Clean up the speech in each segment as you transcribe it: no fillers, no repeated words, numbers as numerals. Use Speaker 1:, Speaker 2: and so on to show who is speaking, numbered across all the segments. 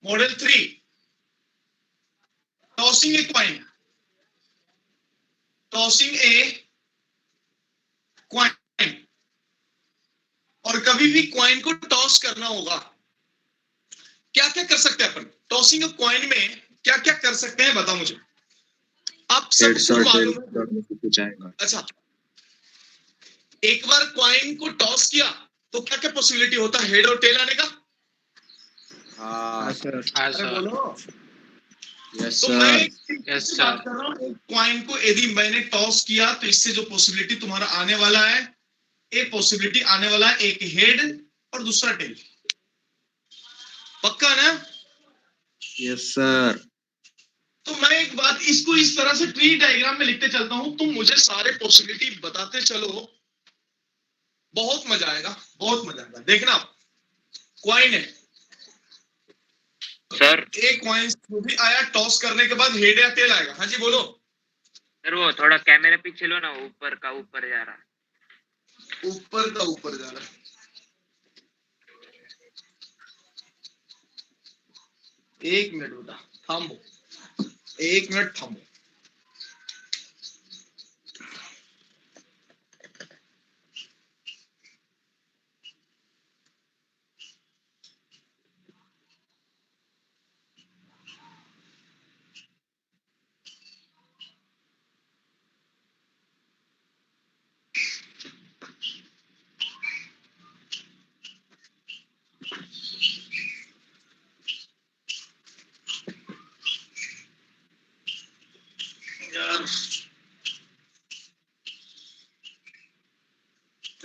Speaker 1: Model 3, tossing ए coin, tossing ए coin. और कभी भी क्वाइन को टॉस करना होगा, क्या क्या कर सकते हैं अपन टॉसिंग ए क्वाइन में, क्या क्या कर सकते हैं बताओ मुझे। आप सबको मालूम है। अच्छा, एक बार क्वाइन को टॉस किया तो क्या क्या पॉसिबिलिटी होता है, हेड और टेल आने का?
Speaker 2: सर
Speaker 1: बोलो।
Speaker 3: यस
Speaker 1: तो
Speaker 3: सर।
Speaker 1: मैं बात कर रहा हूँ, एक क्वाइन को यदि मैंने टॉस किया तो इससे जो पॉसिबिलिटी तुम्हारा आने वाला है, एक पॉसिबिलिटी आने वाला है, एक हेड और दूसरा टेल। पक्का ना?
Speaker 3: Yes sir.
Speaker 1: तो मैं एक बात इसको इस तरह से ट्री डायग्राम में लिखते चलता हूं, तुम मुझे सारे पॉसिबिलिटी बताते चलो, बहुत मजा आएगा, बहुत मजा आएगा। देखना, क्वाइन है
Speaker 2: सर,
Speaker 1: एक क्वाइन जो भी आया टॉस करने के बाद हेड या टेल आएगा। हाँ जी बोलो।
Speaker 2: सर वो थोड़ा कैमरा पीछे लो ना, ऊपर का ऊपर जा रहा है।
Speaker 1: ऊपर का ऊपर जा रहा है। एक मिनट बेटा थामो, एक मिनट थामो।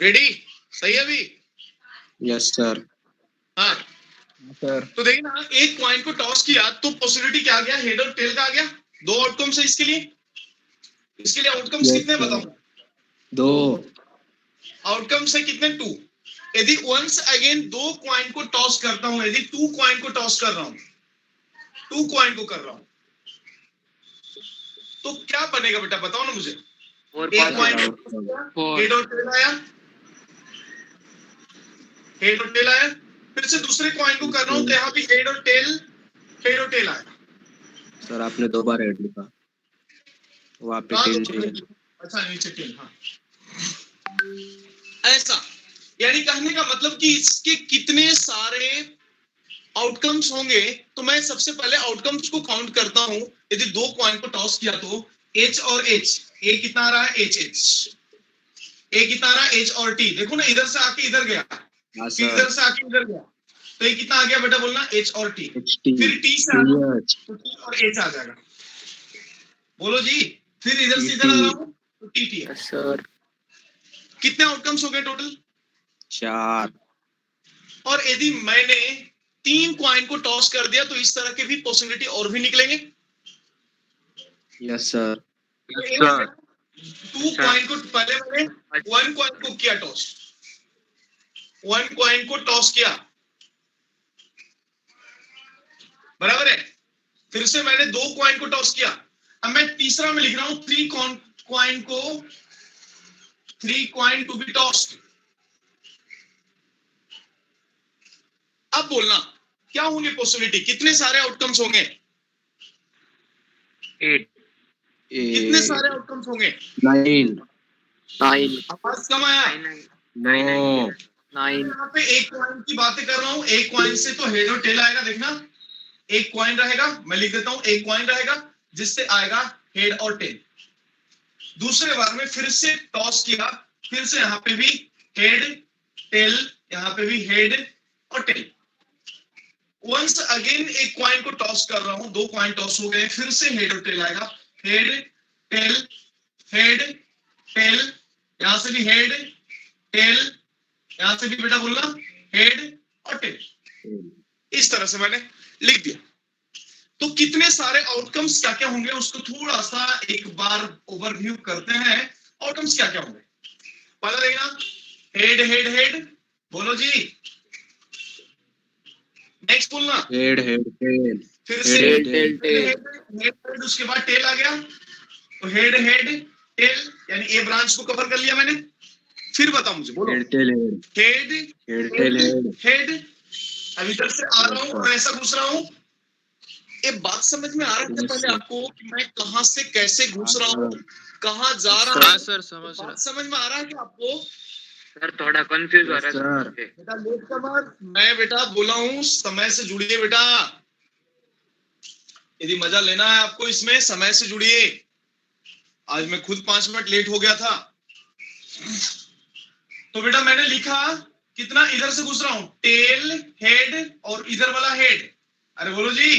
Speaker 1: रेडी? सही है अभी?
Speaker 3: Yes sir.
Speaker 1: हाँ
Speaker 3: सर।
Speaker 1: तो देखिए ना, एक क्वाइन को टॉस किया तो पॉसिबिलिटी क्या आ गया, हेड और टेल का आ गया। दो आउटकम्स है इसके लिए आउटकम्स कितने बताओ?
Speaker 3: 2
Speaker 1: आउटकम्स है कितने? 2। यदि वंस अगेन दो क्वाइन को टॉस करता हूं, यदि 2 क्वाइन को टॉस कर रहा हूं, 2 क्वाइन को कर रहा हूं, तो क्या बनेगा बेटा बताओ ना मुझे। एक क्वाइन हेड और टेल आया, हेड और टेल आया, फिर से दूसरे क्वाइन को कर रहा हूं तो यहाँ भी हेड और टेल आया।
Speaker 3: सर आपने 2 बार हेड लिखा, वहाँ पे टेल चाहिए।
Speaker 1: अच्छा नीचे टेल। हाँ ऐसा, यानी कहने का मतलब कि इसके कितने सारे आउटकम्स होंगे। तो मैं सबसे पहले आउटकम्स को काउंट करता हूं। यदि दो क्वाइन को टॉस किया तो एच और एच, ए कितना आ रहा है, एच एच, ए कितना आ रहा है, एच और टी। देखो ना, इधर से आके इधर गया, फिर इधर से आके इधर गया, तो ये कितना आ गया बेटा बोलना, एच और टी। फिर टी से आ रहा हूं तो टी और एच आ जाएगा। बोलो जी। फिर इधर से इधर आ रहा हूं तो टी टी है।
Speaker 3: सर
Speaker 1: कितने आउटकम्स हो गए टोटल?
Speaker 3: 4।
Speaker 1: और यदि मैंने 3 क्वाइन को टॉस कर दिया तो इस तरह के भी पॉसिबिलिटी और भी निकलेंगे।
Speaker 3: Yes sir.
Speaker 1: 2 क्वाइन को पहले मैंने 1 क्वाइन को किया टॉस, 1 क्वाइन को टॉस किया, बराबर है। फिर से मैंने 2 क्वाइन को टॉस किया। अब मैं तीसरा में लिख रहा हूं 3 क्वाइन टू बी टॉस्ड। अब बोलना क्या होंगे पॉसिबिलिटी, कितने सारे आउटकम्स होंगे?
Speaker 2: 8।
Speaker 1: कितने सारे आउटकम्स होंगे?
Speaker 3: 9।
Speaker 1: आवाज कम आया।
Speaker 2: 9।
Speaker 1: यहाँ पे एक क्वाइन की बातें कर रहा हूँ, एक क्वाइन से तो हेड और टेल आएगा। देखना, एक क्वाइन रहेगा, मैं लिख देता हूं, एक क्वाइन रहेगा जिससे आएगा हेड और टेल। दूसरे बार में फिर से टॉस किया, फिर से यहाँ पे भी हेड टेल, यहाँ पे भी हेड और टेल। वंस अगेन एक क्वाइन को टॉस कर रहा हूं, 2 क्वाइन टॉस हो गए, फिर से हेड और टेल आएगा, हेड टेल हेड टेल, यहां से भी हेड टेल, यहां से भी बेटा बोलना हेड और टेल। इस तरह से मैंने लिख दिया। तो कितने सारे आउटकम्स क्या क्या होंगे उसको थोड़ा सा एक बार ओवरव्यू करते हैं। आउटकम्स क्या क्या होंगे पता देखना, हेड हेड हेड, बोलो जी। नेक्स्ट बोलना
Speaker 3: हेड टेल,
Speaker 1: फिर से हेड, उसके बाद टेल आ गया, तो हेड हेड टेल, यानी ए ब्रांच को कवर कर लिया मैंने। फिर बताओ मुझे, बोलो
Speaker 3: हेड टेल
Speaker 1: हेड हेड। अब इधर से आ रहा हूँ और ऐसा घुस रहा हूँ ये बात समझ में आ रहा था
Speaker 3: Yes,
Speaker 1: पहले
Speaker 3: sir.
Speaker 1: आपको कि मैं कहां से कैसे घुस रहा हूँ,
Speaker 3: हाँ,
Speaker 1: कहां जा
Speaker 3: Yes,
Speaker 1: रहा
Speaker 3: sir.
Speaker 1: हूँ?
Speaker 4: हाँ सर समझ रहा।
Speaker 1: बात समझ में आ रहा है क्या आपको?
Speaker 2: सर थोड़ा कंफ्यूज हो
Speaker 3: Yes,
Speaker 2: रहा है
Speaker 3: sir.
Speaker 2: मुझे।
Speaker 1: बेटा लेट का बाद मैं बेटा बोला हूँ समय से जुड़िए बेटा। यदि मजा लेना है आपको इसमें समय से जुड़िए। आज मैं खुद 5 मिनट लेट हो गया था। तो बेटा मैंने लिखा कितना इधर से घुस रहा हूं, टेल हेड और इधर वाला हेड। अरे बोलो जी।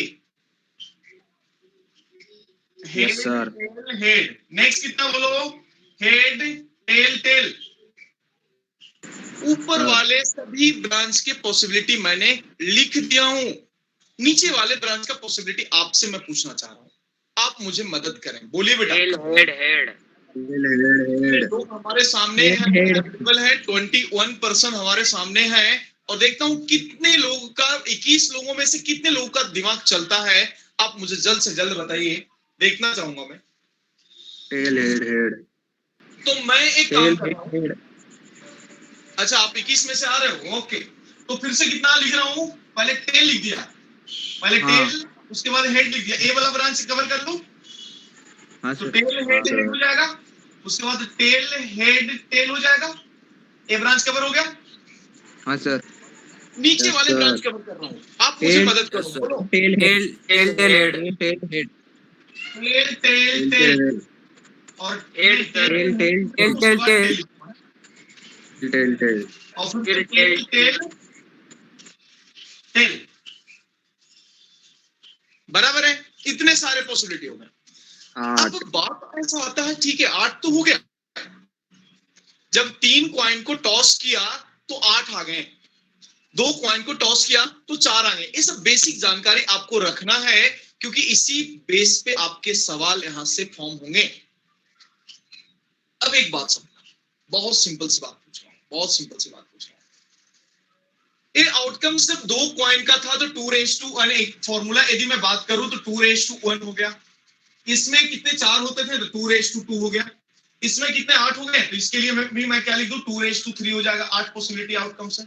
Speaker 1: Head
Speaker 3: Yes, sir.
Speaker 1: Tail head. Next कितना बोलो, हेड टेल टेल। ऊपर
Speaker 3: Sir.
Speaker 1: वाले सभी ब्रांच के पॉसिबिलिटी मैंने लिख दिया हूं। नीचे वाले ब्रांच का पॉसिबिलिटी आपसे मैं पूछना चाह रहा हूं, आप मुझे मदद करें। बोलिए बेटा।
Speaker 2: Tail head head
Speaker 3: Head.
Speaker 1: लोग हमारे सामने हैं, अवेलेबल है 21% हमारे सामने है। और देखता हूं कितने लोगों का, 21 लोगों में से कितने लोगों का दिमाग चलता है। आप मुझे जल्द से जल्द बताइए, देखना चाहूंगा मैं।
Speaker 3: Tail, head.
Speaker 1: तो मैं एक काम
Speaker 3: Tail,
Speaker 1: कर रहा हूं।
Speaker 3: head.
Speaker 1: अच्छा आप 21 में से आ रहे हो, ओके। तो फिर से कितना लिख रहा हूं, पहले टेल लिख दिया, पहले
Speaker 3: हाँ।
Speaker 1: टेल, उसके बाद हेड लिख दिया। ए वाला ब्रांच कवर कर लो।
Speaker 3: हाँ
Speaker 1: तो
Speaker 3: सर।
Speaker 1: टेल हेड हेड हो जाएगा, उसके बाद टेल हेड टेल हो जाएगा। ए ब्रांच कवर हो गया।
Speaker 3: हाँ सर।
Speaker 1: नीचे
Speaker 3: Yes,
Speaker 1: वाले
Speaker 3: sir.
Speaker 1: ब्रांच कवर कर रहा हूँ, आप मुझे
Speaker 3: Tail,
Speaker 1: मदद करो।
Speaker 2: Yes, sir.
Speaker 1: बोलो
Speaker 3: tail, head.
Speaker 2: Tail tail head
Speaker 3: Tail, head.
Speaker 1: Tail tail
Speaker 3: Tail,
Speaker 1: tail
Speaker 3: head.
Speaker 1: और
Speaker 2: Head, sir.
Speaker 3: Tail, tail,
Speaker 2: tail
Speaker 1: उसके
Speaker 2: टेल
Speaker 1: बाद
Speaker 2: टेल
Speaker 1: tail।
Speaker 3: Tail, tail.
Speaker 1: और फिर
Speaker 2: फिर
Speaker 1: टेल टेल टेल। बराबर है, इतने सारे पॉसिबिलिटी हो गए।
Speaker 3: आठ।
Speaker 1: अब बात ऐसा आता है, ठीक है 8 तो हो गया। जब 3 कॉइन को टॉस किया तो 8 आ गए, 2 कॉइन को टॉस किया तो 4 आ गए। ये सब बेसिक जानकारी आपको रखना है, क्योंकि इसी बेस पे आपके सवाल यहां से फॉर्म होंगे। अब एक बात समझना, बहुत सिंपल सी बात पूछ रहा हूं, बहुत सिंपल सी बात पूछ रहा हूं। ये आउटकम सिर्फ 2 कॉइन का था, तो 2:1 एक फॉर्मूला यदि मैं बात करूं तो 2:1 हो गया। इसमें कितने 4 होते थे तो 2:2 हो गया। इसमें कितने 8 हो गए, तो इसके लिए मैं क्या लिख दूं, 2:3 हो जाएगा। 8 पॉसिबिलिटी आउटकम्स है।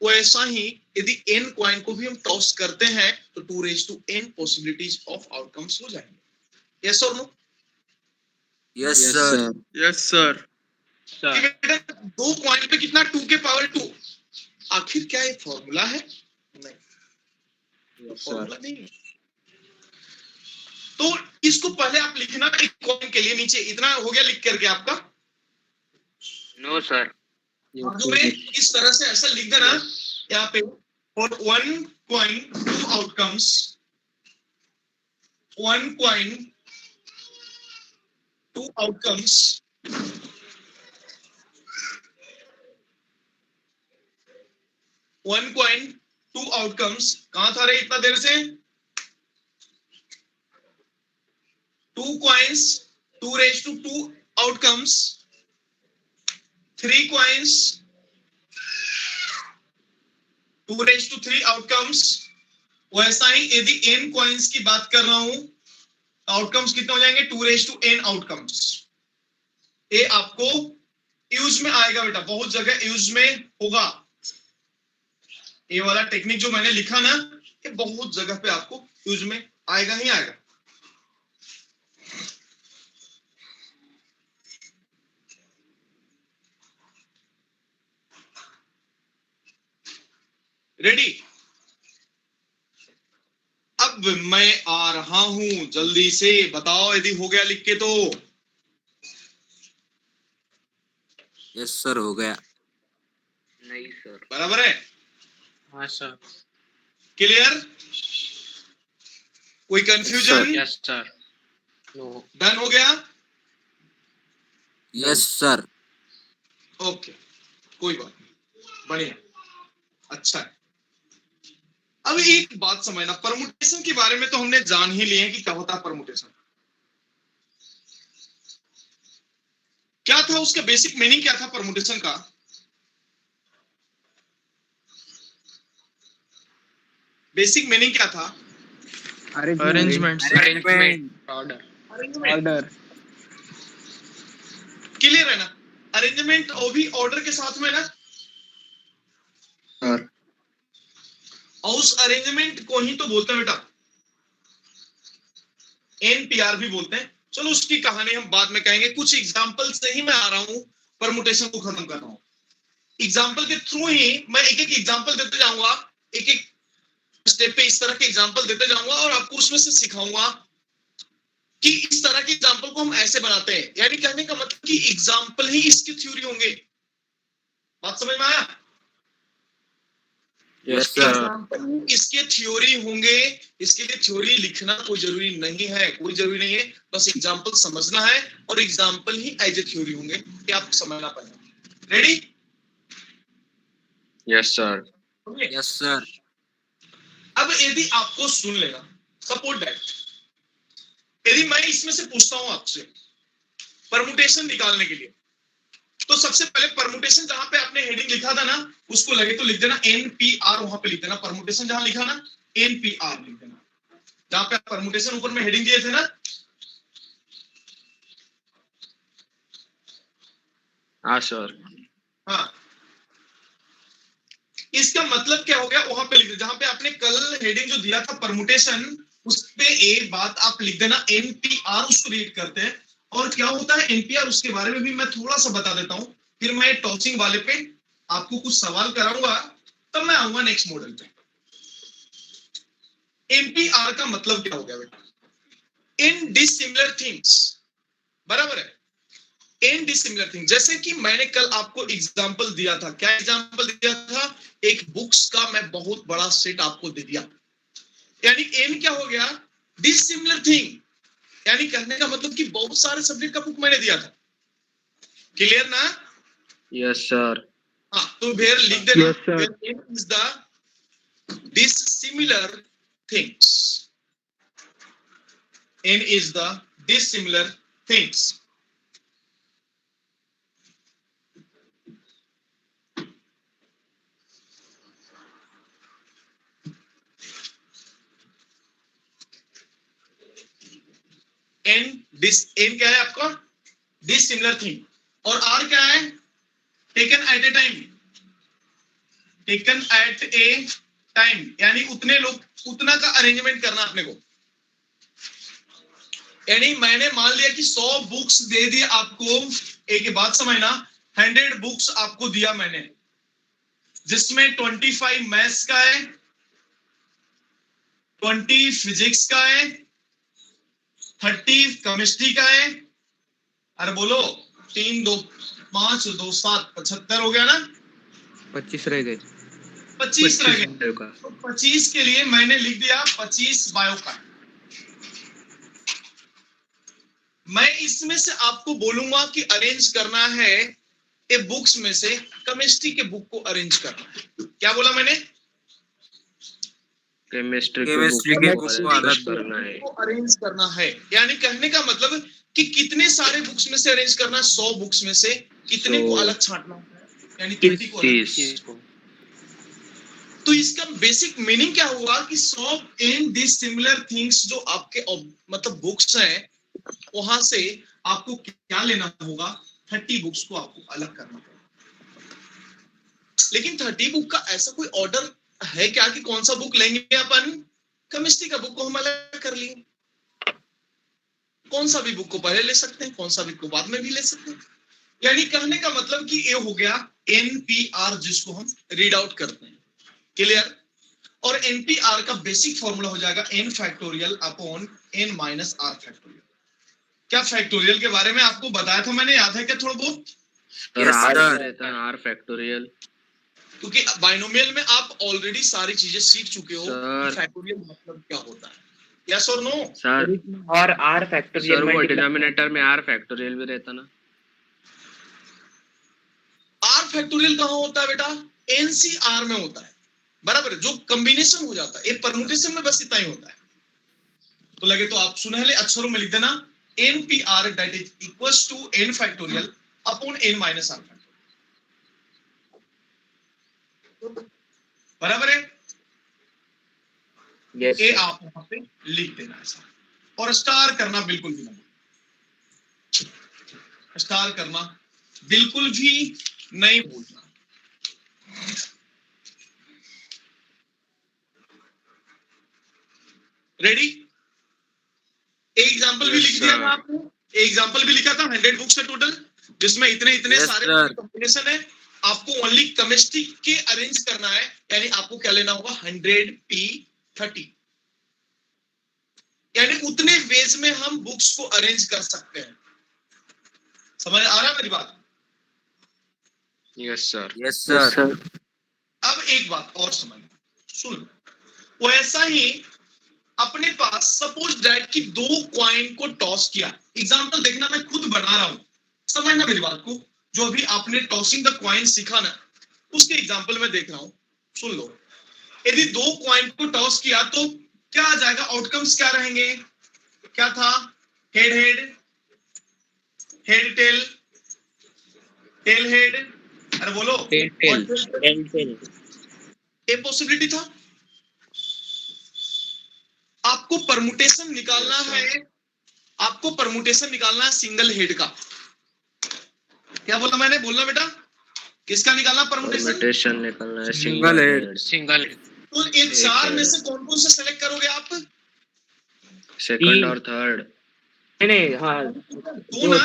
Speaker 1: वैसा ही यदि n कॉइन को भी हम टॉस करते हैं तो 2:n पॉसिबिलिटीज ऑफ आउटकम्स हो जाएंगे। यस और no?
Speaker 3: Yes, sir.
Speaker 4: Yes sir.
Speaker 1: बेटा 2 कॉइन पे कितना, 2 के पावर 2। आखिर क्या ये फॉर्मूला है? नहीं,
Speaker 3: Yes,
Speaker 1: फॉर्मूला
Speaker 3: sir.
Speaker 1: नहीं है। तो इसको पहले आप लिखना, एक कॉइन के लिए नीचे इतना हो गया लिख करके आपका।
Speaker 2: No sir.
Speaker 3: Yes,
Speaker 1: में
Speaker 3: sir.
Speaker 1: इस तरह से ऐसा लिख देना यहाँ पे, और 1 coin 2 outcomes, 1 coin 2 outcomes, 1 coin 2 outcomes. कहां था रे इतना देर से? 2 कॉइन्स 2:2 आउटकम्स, 3 कॉइन्स 2:3 आउटकम्स। वैसा ही यदि n कॉइन्स की बात कर रहा हूं, आउटकम्स कितने हो जाएंगे, 2:n आउटकम्स। ये आपको यूज में आएगा बेटा, बहुत जगह यूज में होगा। ये वाला टेक्निक जो मैंने लिखा ना, ये बहुत जगह पे आपको यूज में आएगा ही आएगा। रेडी? अब मैं आ रहा हूं, जल्दी से बताओ यदि हो गया लिख के तो।
Speaker 3: Yes, sir. हो गया।
Speaker 2: नहीं सर।
Speaker 1: बराबर है?
Speaker 4: हाँ सर।
Speaker 1: क्लियर? कोई confusion?
Speaker 4: Yes sir. No.
Speaker 1: Done हो गया?
Speaker 3: Yes, sir.
Speaker 1: ओके, कोई बात नहीं, बढ़िया, अच्छा है। अब एक बात समझना, परमुटेशन के बारे में तो हमने जान ही लिए कि क्या होता है परमुटेशन। क्या था उसका बेसिक मीनिंग, क्या था परमुटेशन का? बेसिक मीनिंग क्या था?
Speaker 4: Arrangement
Speaker 2: arrangement
Speaker 4: order.
Speaker 1: क्लियर है ना? अरेंजमेंट और भी ऑर्डर के साथ में ना।
Speaker 3: Sir.
Speaker 1: और उस अरेंजमेंट को ही तो बोलते हैं बेटा एनपीआर भी बोलते हैं। चलो उसकी कहानी हम बाद में कहेंगे, कुछ एग्जांपल से ही मैं आ रहा हूं, परमुटेशन को खत्म कर रहा हूं। एग्जांपल के थ्रू ही मैं एक एक एग्जांपल देते जाऊंगा, एक एक स्टेप पे इस तरह के एग्जांपल देते जाऊंगा और आपको उसमें से सिखाऊंगा कि इस तरह के एग्जांपल को हम ऐसे बनाते हैं। यानी कहने का मतलब कि एग्जांपल ही इसकी थ्योरी होंगे। बात समझ में आया?
Speaker 3: Yes sir.
Speaker 1: एग्जांपल इसके थ्योरी होंगे। इसके लिए थ्योरी लिखना कोई जरूरी नहीं है, कोई जरूरी नहीं है, बस एग्जांपल समझना है और एग्जांपल ही एज ए थ्योरी होंगे कि आप समझना पड़ेगा। Ready?
Speaker 3: Yes sir.
Speaker 4: Yes sir.
Speaker 1: अब यदि आपको सुन लेना, सपोर्ट दैट, यदि मैं इसमें से पूछता हूं आपसे परमुटेशन निकालने के लिए, तो सबसे पहले परमुटेशन जहां पे आपने हेडिंग लिखा था ना, उसको लगे तो लिख देना एनपीआर, वहां पे लिख देना परमुटेशन, जहां लिखा ना एनपीआर लिख देना, जहां पे परमुटेशन ऊपर में हेडिंग दिए थे ना।
Speaker 3: हाँ सर।
Speaker 1: हाँ, इसका मतलब क्या हो गया, वहां पे लिख दे, जहां पे आपने कल हेडिंग जो दिया था परमुटेशन, उस पे एक बात आप लिख देना एनपीआर, उसको रीड करते हैं। और क्या होता है एनपीआर, उसके बारे में भी मैं थोड़ा सा बता देता हूं, फिर मैं टॉसिंग वाले पे आपको कुछ सवाल कराऊंगा, तब मैं आऊंगा नेक्स्ट मॉडल पे। एनपीआर का मतलब क्या हो गया बेटा? इन डिसिमिलर थिंग्स, बराबर है, इन डिसिमिलर थिंग। जैसे कि मैंने कल आपको एग्जांपल दिया था, क्या एग्जांपल दिया था? एक बुक्स का मैं बहुत बड़ा सेट आपको दे दिया, यानी एन क्या हो गया? डिसिमिलर थिंग, यानी कहने का मतलब कि बहुत सारे सब्जेक्ट का बुक मैंने दिया था। क्लियर ना?
Speaker 3: Yes sir.
Speaker 1: हाँ, तो वेयर लिख देना, where n is the dissimilar things, n is the dissimilar things. N क्या है आपका? Dissimilar thing. और आर क्या है? Taken at a time, taken at a time, यानी उतने लोग, उतना का अरेंजमेंट करना अपने को। यानी मैंने मान लिया कि 100 बुक्स दे दिए आपको, एक बात समझना, 100 बुक्स आपको दिया मैंने, जिसमें 25 मैथ्स का है, 20 फिजिक्स का है, 30 केमिस्ट्री का है। अरे बोलो, 3 2 5 2 7 75 हो गया ना?
Speaker 3: 25 रह गए।
Speaker 1: 25 रह गए। तो 25 के लिए मैंने लिख दिया 25 बायो का। मैं इसमें से आपको बोलूंगा कि अरेंज करना है, ये बुक्स में से केमिस्ट्री के बुक को अरेंज करना है। क्या बोला मैंने?
Speaker 3: केमिस्ट्री के बुक को अरेंज करना है,
Speaker 1: को अरेंज करना है। यानी कहने का मतलब कि कितने सारे बुक्स में से अरेंज करना है? 100 बुक्स में से कितने को अलग छांटना है? यानी 30 को अलग।
Speaker 3: 30 को।
Speaker 1: तो इसका बेसिक मीनिंग क्या हुआ कि 100 इन डिसिमिलर थिंग्स जो आपके मतलब बुक्स हैं, वहां से आपको क्या लेना होगा? 30 बुक्स को आपको अलग करना होगा। लेकिन 30 बुक का ऐसा कोई ऑर्डर है क्या कि कौन सा बुक लेंगे अपन? केमिस्ट्री का बुक को हम अलग कर लिए, कौन सा भी बुक को पहले ले सकते हैं, कौन सा भी को बाद में भी ले सकते हैं। यानी कहने का मतलब कि ये हो गया एनपीआर, जिसको हम रीड आउट करते हैं। क्लियर? और एनपीआर का बेसिक फॉर्मूला हो जाएगा n factorial upon n minus r factorial. क्या फैक्टोरियल के बारे में आपको बताया था मैंने, याद है क्या थोड़ा बहुत?
Speaker 3: आर फैक्टोरियल,
Speaker 1: क्योंकि बाइनोमियल में आप ऑलरेडी सारी चीजें सीख चुके हो कि फैक्टोरियल मतलब क्या होता है। यस और नो?
Speaker 3: सर
Speaker 2: और आर फैक्टोरियल
Speaker 3: सर वो डिनोमिनेटर में आर फैक्टोरियल भी रहता ना?
Speaker 1: आर फैक्टोरियल कहां होता है बेटा? एनसीआर में होता है, बराबर है, जो कॉम्बिनेशन हो जाता है। ये परमुटेशन में बस इतना ही होता है। तो लगे तो आप सुनहले अक्षरों में लिख देना nPr that is equals to n factorial upon n minus r factorial, बराबर है।
Speaker 2: यस
Speaker 1: ये आप वहां पे लिख देना ऐसा, और स्टार करना बिल्कुल भी नहीं, स्टार करना बिल्कुल भी नहीं भूलना। रेडी? एक एग्जांपल भी
Speaker 3: Yes,
Speaker 1: लिख दिया
Speaker 3: sir.
Speaker 1: था आपने, एक एग्जांपल भी लिखा था 100 बुक्स है टोटल, जिसमें इतने इतने
Speaker 3: Yes,
Speaker 1: सारे
Speaker 3: sir.
Speaker 1: कॉम्बिनेशन है। आपको ओनली केमिस्ट्री के अरेंज करना है, यानी आपको क्या लेना होगा 100p30, यानी उतने वेज में हम बुक्स को अरेंज कर सकते हैं। समझ आ रहा है मेरी बात?
Speaker 3: Yes, sir. Yes, sir.
Speaker 1: अब एक बात और समझ सुन, वैसा ही अपने पास सपोज दैट कि 2 कॉइन को टॉस किया। एग्जांपल देखना, मैं खुद बना रहा हूं, समझना मेरी बात को। जो अभी आपने टॉसिंग द कॉइन सीखा ना, उसके एग्जांपल में देख रहा हूं, सुन लो। यदि 2 कॉइन को टॉस किया तो क्या आ जाएगा, आउटकम्स क्या रहेंगे? क्या था? Head head, head tail, tail head, अरे बोलो।
Speaker 2: टेल।
Speaker 1: ये पॉसिबिलिटी था। आपको परमुटेशन निकालना
Speaker 3: Yes, sir.
Speaker 1: है, आपको परमुटेशन निकालना है सिंगल हेड का। क्या बोला मैंने? बोलना बेटा, किसका निकालना परमुटेशन?
Speaker 3: Permutation निकालना है
Speaker 4: Single
Speaker 3: single
Speaker 4: head.
Speaker 3: head.
Speaker 4: Single.
Speaker 1: तो ये
Speaker 3: एक
Speaker 1: 4 में
Speaker 3: head.
Speaker 1: से कौन कौन से सेलेक्ट करोगे आप?
Speaker 3: Second और third.
Speaker 2: नहीं, हाँ,
Speaker 1: दो ना?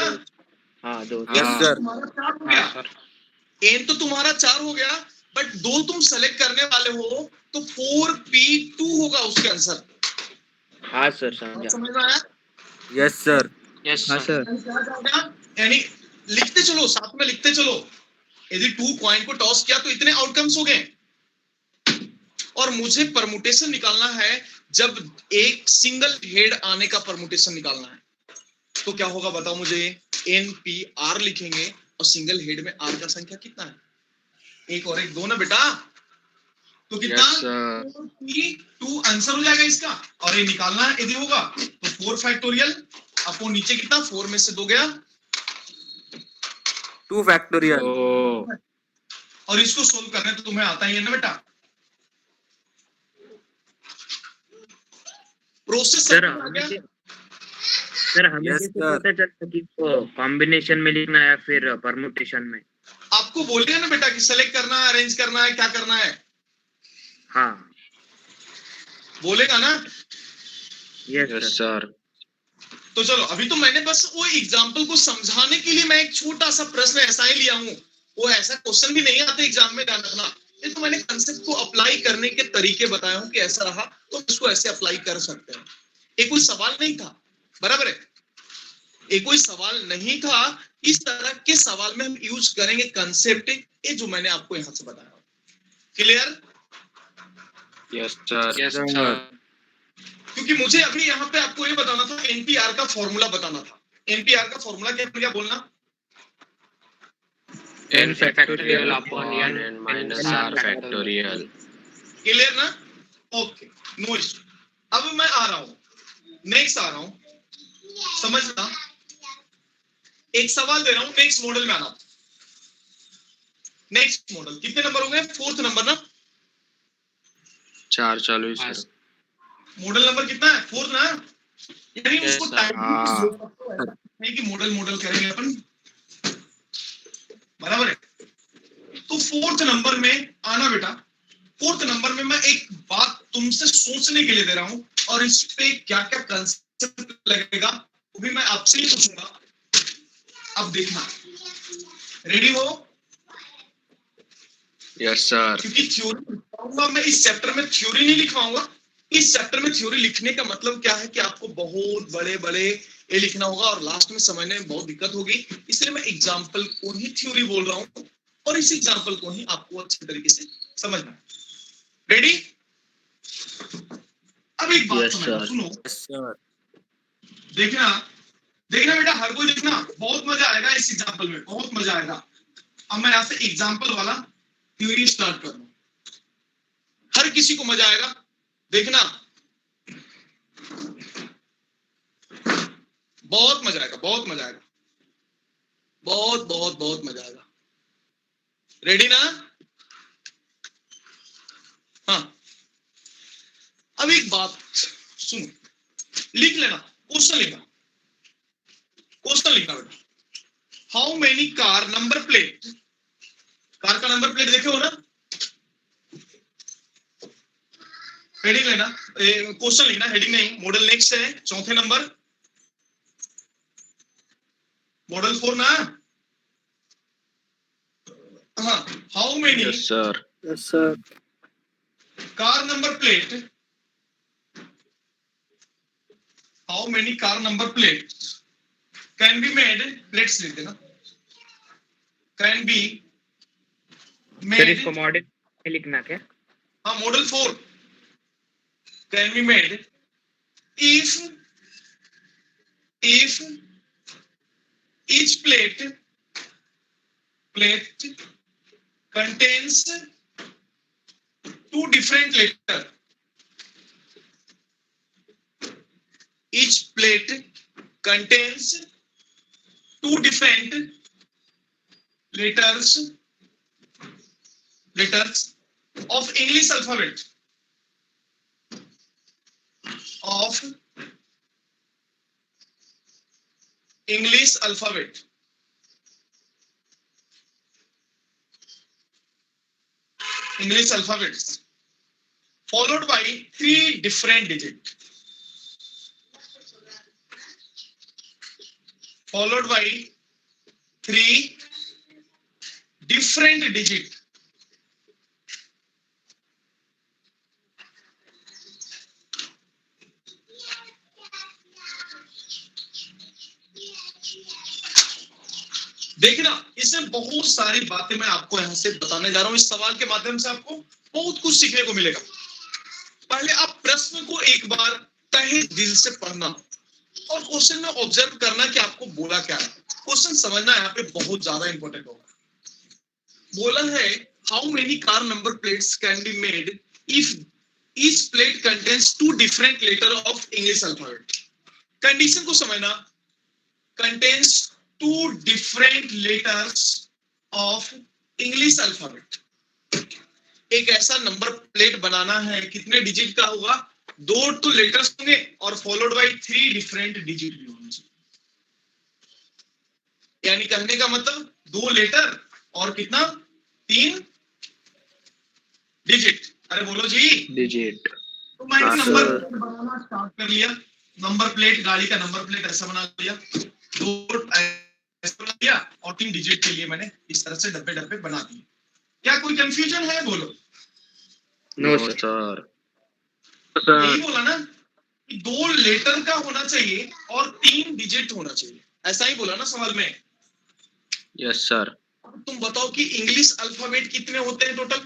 Speaker 2: हाँ, दो।
Speaker 3: Yes,
Speaker 1: एन
Speaker 3: sir.
Speaker 1: तुम्हारा 4 हो
Speaker 4: हाँ
Speaker 1: गया,
Speaker 4: सर।
Speaker 1: एन तो तुम्हारा 4 हो गया, बट 2 तुम सेलेक्ट करने वाले हो, तो 4p2 होगा उसके आंसर।
Speaker 2: हाँ सर, समझा।
Speaker 1: समझ में आया?
Speaker 3: Yes, sir.
Speaker 4: यस
Speaker 3: हाँ
Speaker 4: सर।
Speaker 3: sir.
Speaker 1: यानी लिखते चलो, साथ में लिखते चलो। यदि 2 कॉइन को टॉस किया तो इतने आउटकम्स हो गए, और मुझे परमुटेशन निकालना है जब एक सिंगल हेड आने का परमुटेशन निकालना है। तो क्या होगा बताओ मुझे? NPR लिखेंगे, और सिंगल हेड में R का संख्या कितना है? 1 और 1 2 ना बेटा, तो कितना?
Speaker 3: Yes, sir.
Speaker 1: 2 आंसर हो जाएगा इसका। और ये निकालना है, यदि होगा तो 4 फैक्टोरियल अपो नीचे कितना, 4 में से 2 गया,
Speaker 3: 2 factorial.
Speaker 2: ओ,
Speaker 1: और इसको सोल्व करने तो तुम्हें आता ही है ना बेटा। प्रोसेस
Speaker 2: सर
Speaker 1: समझ आ
Speaker 2: हमें
Speaker 1: गया?
Speaker 2: हमें
Speaker 3: Yes,
Speaker 2: कैसे
Speaker 3: sir.
Speaker 2: पता चलता कि कॉम्बिनेशन में लिखना है या फिर परमुटेशन में?
Speaker 1: आपको बोलिए ना बेटा कि सेलेक्ट करना है, अरेंज करना है, क्या करना है,
Speaker 2: हाँ,
Speaker 1: बोलेगा ना?
Speaker 2: Yes
Speaker 3: Yes,
Speaker 2: sir.
Speaker 3: sir.
Speaker 1: तो चलो, अभी तो मैंने बस वो एग्जाम्पल को समझाने के लिए मैं एक छोटा सा प्रश्न ऐसा ही लिया हूं। वो ऐसा क्वेश्चन भी नहीं आता एग्जाम में, ध्यान रखना। ये तो मैंने कंसेप्ट को अप्लाई करने के तरीके बताए हूं कि ऐसा रहा तो इसको ऐसे अप्लाई कर सकते हैं। ये कोई सवाल नहीं था, बराबर है? ये कोई सवाल नहीं था। इस तरह के सवाल में हम यूज करेंगे कंसेप्ट, ये जो मैंने आपको यहां से बताया। Clear?
Speaker 3: Yes, sir.
Speaker 4: Yes sir.
Speaker 1: क्योंकि मुझे अभी यहाँ पे आपको ये बताना था, एनपीआर का फॉर्मूला बताना था। एनपीआर का फॉर्मूला क्या बोलना?
Speaker 4: n factorial
Speaker 3: Factorial
Speaker 4: upon
Speaker 3: upon
Speaker 4: n
Speaker 3: n minus
Speaker 4: r
Speaker 3: r
Speaker 4: factorial.
Speaker 3: factorial.
Speaker 1: Clear ना? Okay, no issue. अब मैं आ रहा हूं, नेक्स्ट आ रहा हूं, समझना। एक सवाल दे रहा हूं, नेक्स्ट मॉडल में आना। नेक्स्ट मॉडल कितने नंबर हो गए? 4th नंबर ना?
Speaker 3: 4 चालू है sir.
Speaker 1: मॉडल नंबर कितना है? 4th ना? यानी
Speaker 4: Yes,
Speaker 1: उसको
Speaker 4: sir.
Speaker 1: टाइम
Speaker 3: हाँ.
Speaker 1: नहीं कि मॉडल मॉडल करेंगे अपन, बराबर है? तो 4th नंबर में आना बेटा। 4th नंबर में मैं एक बात तुमसे सोचने के लिए दे रहा हूं, और इस पे क्या क्या कंसेप्ट लगेगा वो भी मैं आपसे ही पूछूंगा। अब देखना, रेडी हो?
Speaker 3: Yes, sir.
Speaker 1: क्योंकि थ्योरी लिखवाऊंगा मैं, इस चैप्टर में थ्योरी नहीं लिखवाऊंगा। इस चैप्टर में थ्योरी लिखने का मतलब क्या है कि आपको बहुत बड़े बड़े ये लिखना होगा, और लास्ट में समझने में बहुत दिक्कत होगी। इसलिए मैं एग्जाम्पल को ही थ्योरी बोल रहा हूं, और इस एग्जाम्पल को ही आपको अच्छे तरीके से समझना। रेडी? अब एक बात
Speaker 3: Yes,
Speaker 1: समझना,
Speaker 3: sir.
Speaker 1: सुनो,
Speaker 3: Yes, sir.
Speaker 1: देखना देखना बेटा, हर कोई देखना, बहुत मजा आएगा इस एग्जाम्पल में, बहुत मजा आएगा। अब मैं यहाँ से एग्जाम्पल वाला थ्योरी स्टार्ट कर रहा हूं, हर किसी को मजा आएगा, देखना, बहुत मजा आएगा, बहुत मजा आएगा, बहुत बहुत बहुत मजा आएगा। रेडी ना? हाँ, अब एक बात सुनो, लिख लेना, क्वेश्चन लिखना, क्वेश्चन लिखना बेटा। How many car number plate, car का नंबर प्लेट देखे हो ना? हेडिंग लेना, क्वेश्चन लिखना, हेडिंग नहीं। मॉडल नेक्स्ट है चौथे नंबर, मॉडल 4 ना। हाँ, how many
Speaker 3: yes sir.
Speaker 4: Yes, sir.
Speaker 1: Car number plate, how many car number plate can be made, plates लिख देना, कैन बी
Speaker 2: सर
Speaker 1: मेड,
Speaker 2: इसको मॉडल में लिखना क्या?
Speaker 1: हाँ model 4 can be made if each plate contains two different letter, each plate contains two different letters of English alphabet, of English alphabet, English alphabets, followed by 3 different digits, followed by 3 different digits. देखना, इसमें बहुत सारी बातें मैं आपको यहां से बताने जा रहा हूं। इस सवाल के माध्यम से आपको बहुत कुछ सीखने को मिलेगा। पहले आप प्रश्न को एक बार तहे दिल से पढ़ना और क्वेश्चन में ऑब्जर्व करना कि आपको बोला क्या है। क्वेश्चन समझना यहाँ पे बहुत ज्यादा इंपॉर्टेंट होगा। बोला है how many car number plates can be made if each plate contains 2 different letter of English alphabet. Condition को समझना, contains 2 different letters of English alphabet। एक ऐसा नंबर प्लेट बनाना है, कितने डिजिट का होगा? 2 तो लेटर्स होंगे और फॉलोड बाय 3 डिफरेंट डिजिट भी होंगे। यानी कहने का मतलब 2 लेटर और कितना? 3 डिजिट। अरे बोलो जी,
Speaker 3: डिजिट।
Speaker 1: तो मैंने नंबर प्लेट बनाना स्टार्ट कर लिया। नंबर प्लेट, गाड़ी का नंबर प्लेट ऐसा बना लिया, 2 बना दिया और 3 डिजिट के लिए मैंने इस तरह से डब्बे डब्बे बना दिए। क्या कोई कंफ्यूजन है? बोलो।
Speaker 3: No sir.
Speaker 1: यही बोला ना कि 2 लेटर का होना चाहिए और 3 डिजिट होना चाहिए, ऐसा ही बोला ना सवाल में।
Speaker 3: Yes sir.
Speaker 1: तुम बताओ कि इंग्लिश अल्फाबेट कितने होते हैं टोटल?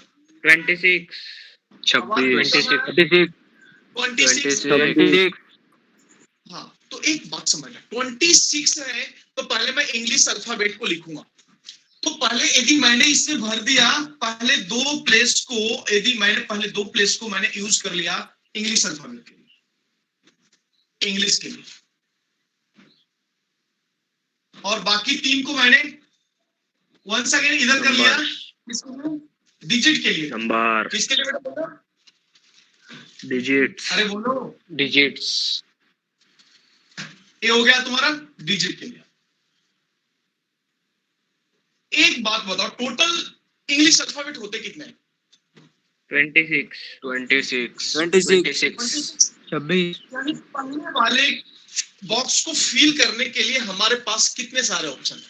Speaker 2: 26
Speaker 1: 26। हाँ, तो एक बात समझना, 26 है तो पहले मैं इंग्लिश अल्फाबेट को लिखूंगा। तो पहले यदि मैंने इसमें भर दिया पहले 2 प्लेस को, यदि मैंने पहले 2 प्लेस को मैंने यूज कर लिया इंग्लिश अल्फाबेट के लिए, इंग्लिश के लिए, और बाकी 3 को मैंने वंस अगेन इधर कर लिया डिजिट के लिए।
Speaker 3: नंबर
Speaker 1: किसके लिए बेटा बोला?
Speaker 3: डिजिट्स।
Speaker 1: अरे बोलो।
Speaker 4: Digits.
Speaker 1: ये हो गया तुम्हारा डिजिट के लिए। एक बात बताओ, टोटल इंग्लिश अल्फाबेट होते कितने हैं?
Speaker 2: 26
Speaker 3: 26।
Speaker 1: यानी पहले वाले बॉक्स को फिल करने के लिए हमारे पास कितने सारे ऑप्शन हैं?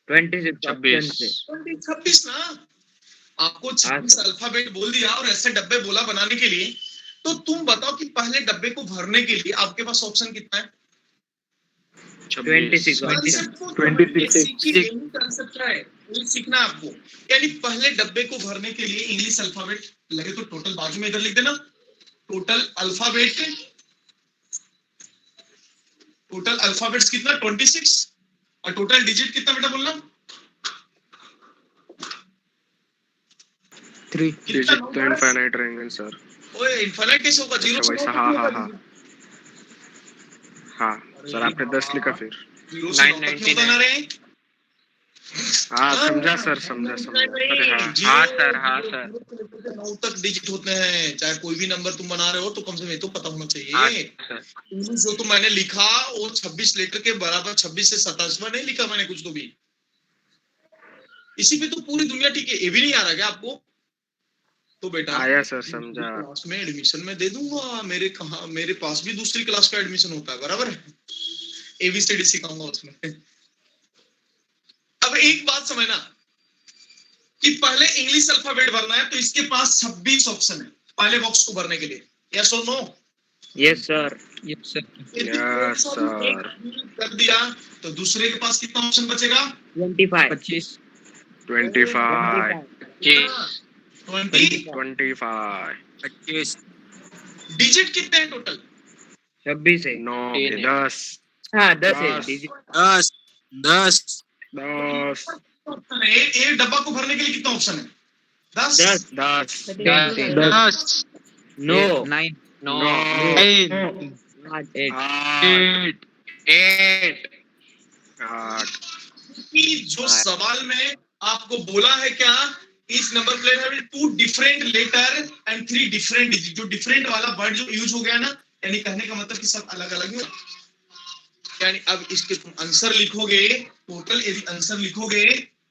Speaker 2: 26 ऑप्शन से
Speaker 1: 26 ना। आपको 26 अल्फाबेट बोल दिया और ऐसे डब्बे बोला बनाने के लिए, तो तुम बताओ कि पहले डब्बे को भरने के लिए आपके पास ऑप्शन कितना है?
Speaker 2: 26
Speaker 1: कंसेप्ट है, ये सीखना है आपको। यानी पहले डब्बे को भरने के लिए इंग्लिश अल्फाबेट लगे तो टोटल बाजू में इधर लिख देना, टोटल अल्फाबेट्स कितना? 26। और टोटल डिजिट कितना बेटा बोलना?
Speaker 3: 3 डिजिट तो इनफाइनाइट रहेंगे सर।
Speaker 1: ओए इनफाइनाइट कैसे होगा? 0 से
Speaker 3: वैसा, हाँ सर आपने 10 लिखा फिर।
Speaker 1: 0 से 9 तक क्यों बना रहे हैं?
Speaker 3: हाँ समझा सर, समझा। अरे
Speaker 2: हाँ सर
Speaker 1: 9 तक डिजिट होते हैं। चाहे कोई भी नंबर तुम बना रहे हो तो कम से कम तो पता होना चाहिए। जो तो मैंने लिखा वो 26 लेटर के बराबर 26 से 27 नहीं लिखा मैंने कुछ तो भी। इसी पे तो पूरी दुनिया ठीक है। ये भी नहीं आ रहा क्या आपको? तो बेटा
Speaker 3: आया सर, समझा।
Speaker 1: क्लास में एडमिशन में दे दूंगा, मेरे पास भी दूसरी क्लास का एडमिशन होता है, बराबर है, एबीसीडी सिखाऊंगा उसमें। अब एक बात समझना कि पहले इंग्लिश अल्फाबेट भरना है, तो इसके पास 26 ऑप्शन है पहले बॉक्स को भरने के लिए, यस और no?
Speaker 2: Yes sir.
Speaker 3: Yes sir.
Speaker 1: Yes sir. कर दिया तो दूसरे के पास कितना ऑप्शन बचेगा?
Speaker 2: 25
Speaker 3: 25
Speaker 4: 25
Speaker 1: 20
Speaker 3: 25 25
Speaker 1: डिजिट कितने हैं टोटल?
Speaker 2: 26 है।
Speaker 3: 9
Speaker 4: 10
Speaker 3: 10
Speaker 2: हाँ 10 है
Speaker 3: 10
Speaker 2: डिजिट।
Speaker 3: 10 10 10
Speaker 1: एक डब्बा को भरने के लिए कितना ऑप्शन है? 10
Speaker 2: 10
Speaker 3: 10
Speaker 4: 10
Speaker 2: नो
Speaker 3: 9
Speaker 4: 9
Speaker 3: 9
Speaker 2: 8
Speaker 3: 8
Speaker 4: 8
Speaker 3: 8
Speaker 1: कि जो सवाल में आपको बोला है क्या, इस नंबर प्लेट है 2 different letter and 3 different digit, जो डिफरेंट वाला वर्ड जो यूज हो गया ना, यानी कहने का मतलब कि सब अलग अलग है, यानी अब इसके तुम आंसर लिखोगे, टोटल यदि आंसर लिखोगे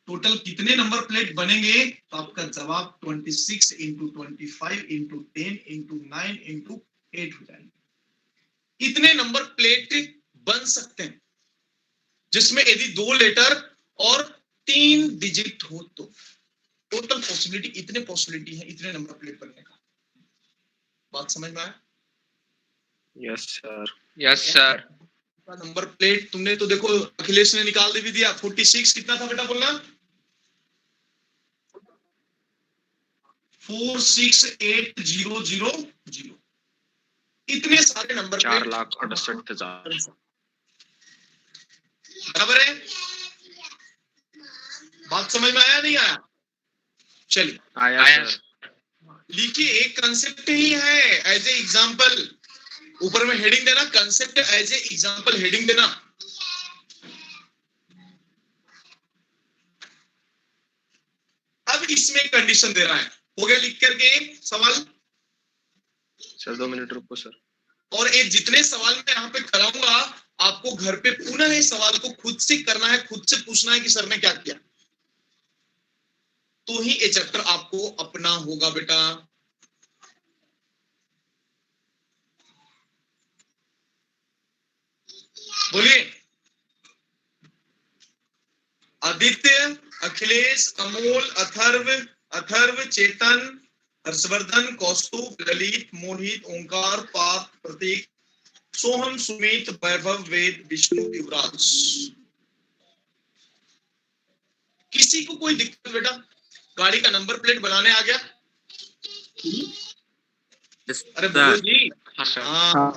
Speaker 1: टोटल कितने नंबर प्लेट बनेंगे, तो आपका जवाब 26 इंटू 25 इंटू 10 इंटू 9 इंटू 8 हो जाएंगे। इतने नंबर प्लेट बन सकते हैं, जिसमें यदि 2 लेटर और 3 डिजिट हो तो टोटल पॉसिबिलिटी, इतने पॉसिबिलिटी है इतने नंबर प्लेट बनने का। बात समझ में आया?
Speaker 3: Yes sir.
Speaker 4: Yes sir.
Speaker 1: Number plate तुमने तो देखो अखिलेश ने निकाल भी दिया, 46 कितना था बेटा बोलना? 46800, इतने सारे नंबर
Speaker 3: 4,68,000
Speaker 1: बराबर है। बात समझ में आया नहीं आया? चलिए
Speaker 3: आया सर।
Speaker 1: लिखिए, एक कंसेप्ट ही है एज ए एग्जांपल, ऊपर में हेडिंग देना, concept as a example heading देना। अब इसमें कंडीशन दे रहा है, हो गया लिख करके सवाल?
Speaker 3: सर 2 मिनट रुको सर।
Speaker 1: और ये जितने सवाल मैं यहाँ पे कराऊंगा, आपको घर पे पुनः इस सवाल को खुद से करना है, खुद से पूछना है कि सर ने क्या किया, तो ही ये चैप्टर आपको अपना होगा बेटा। बोलिए। आदित्य, अखिलेश, अमोल, अथर्व, चेतन, हर्षवर्धन, कौस्तुभ, ललित, मोहित, ओंकार, पार्थ, प्रतीक, सोहम, सुमित, वैभव, वेद, विष्णु, युवराज। किसी को कोई दिक्कत बेटा? गाड़ी का नंबर प्लेट बनाने आ गया? अरे बोलो जी।
Speaker 4: हाँ सर।
Speaker 1: हाँ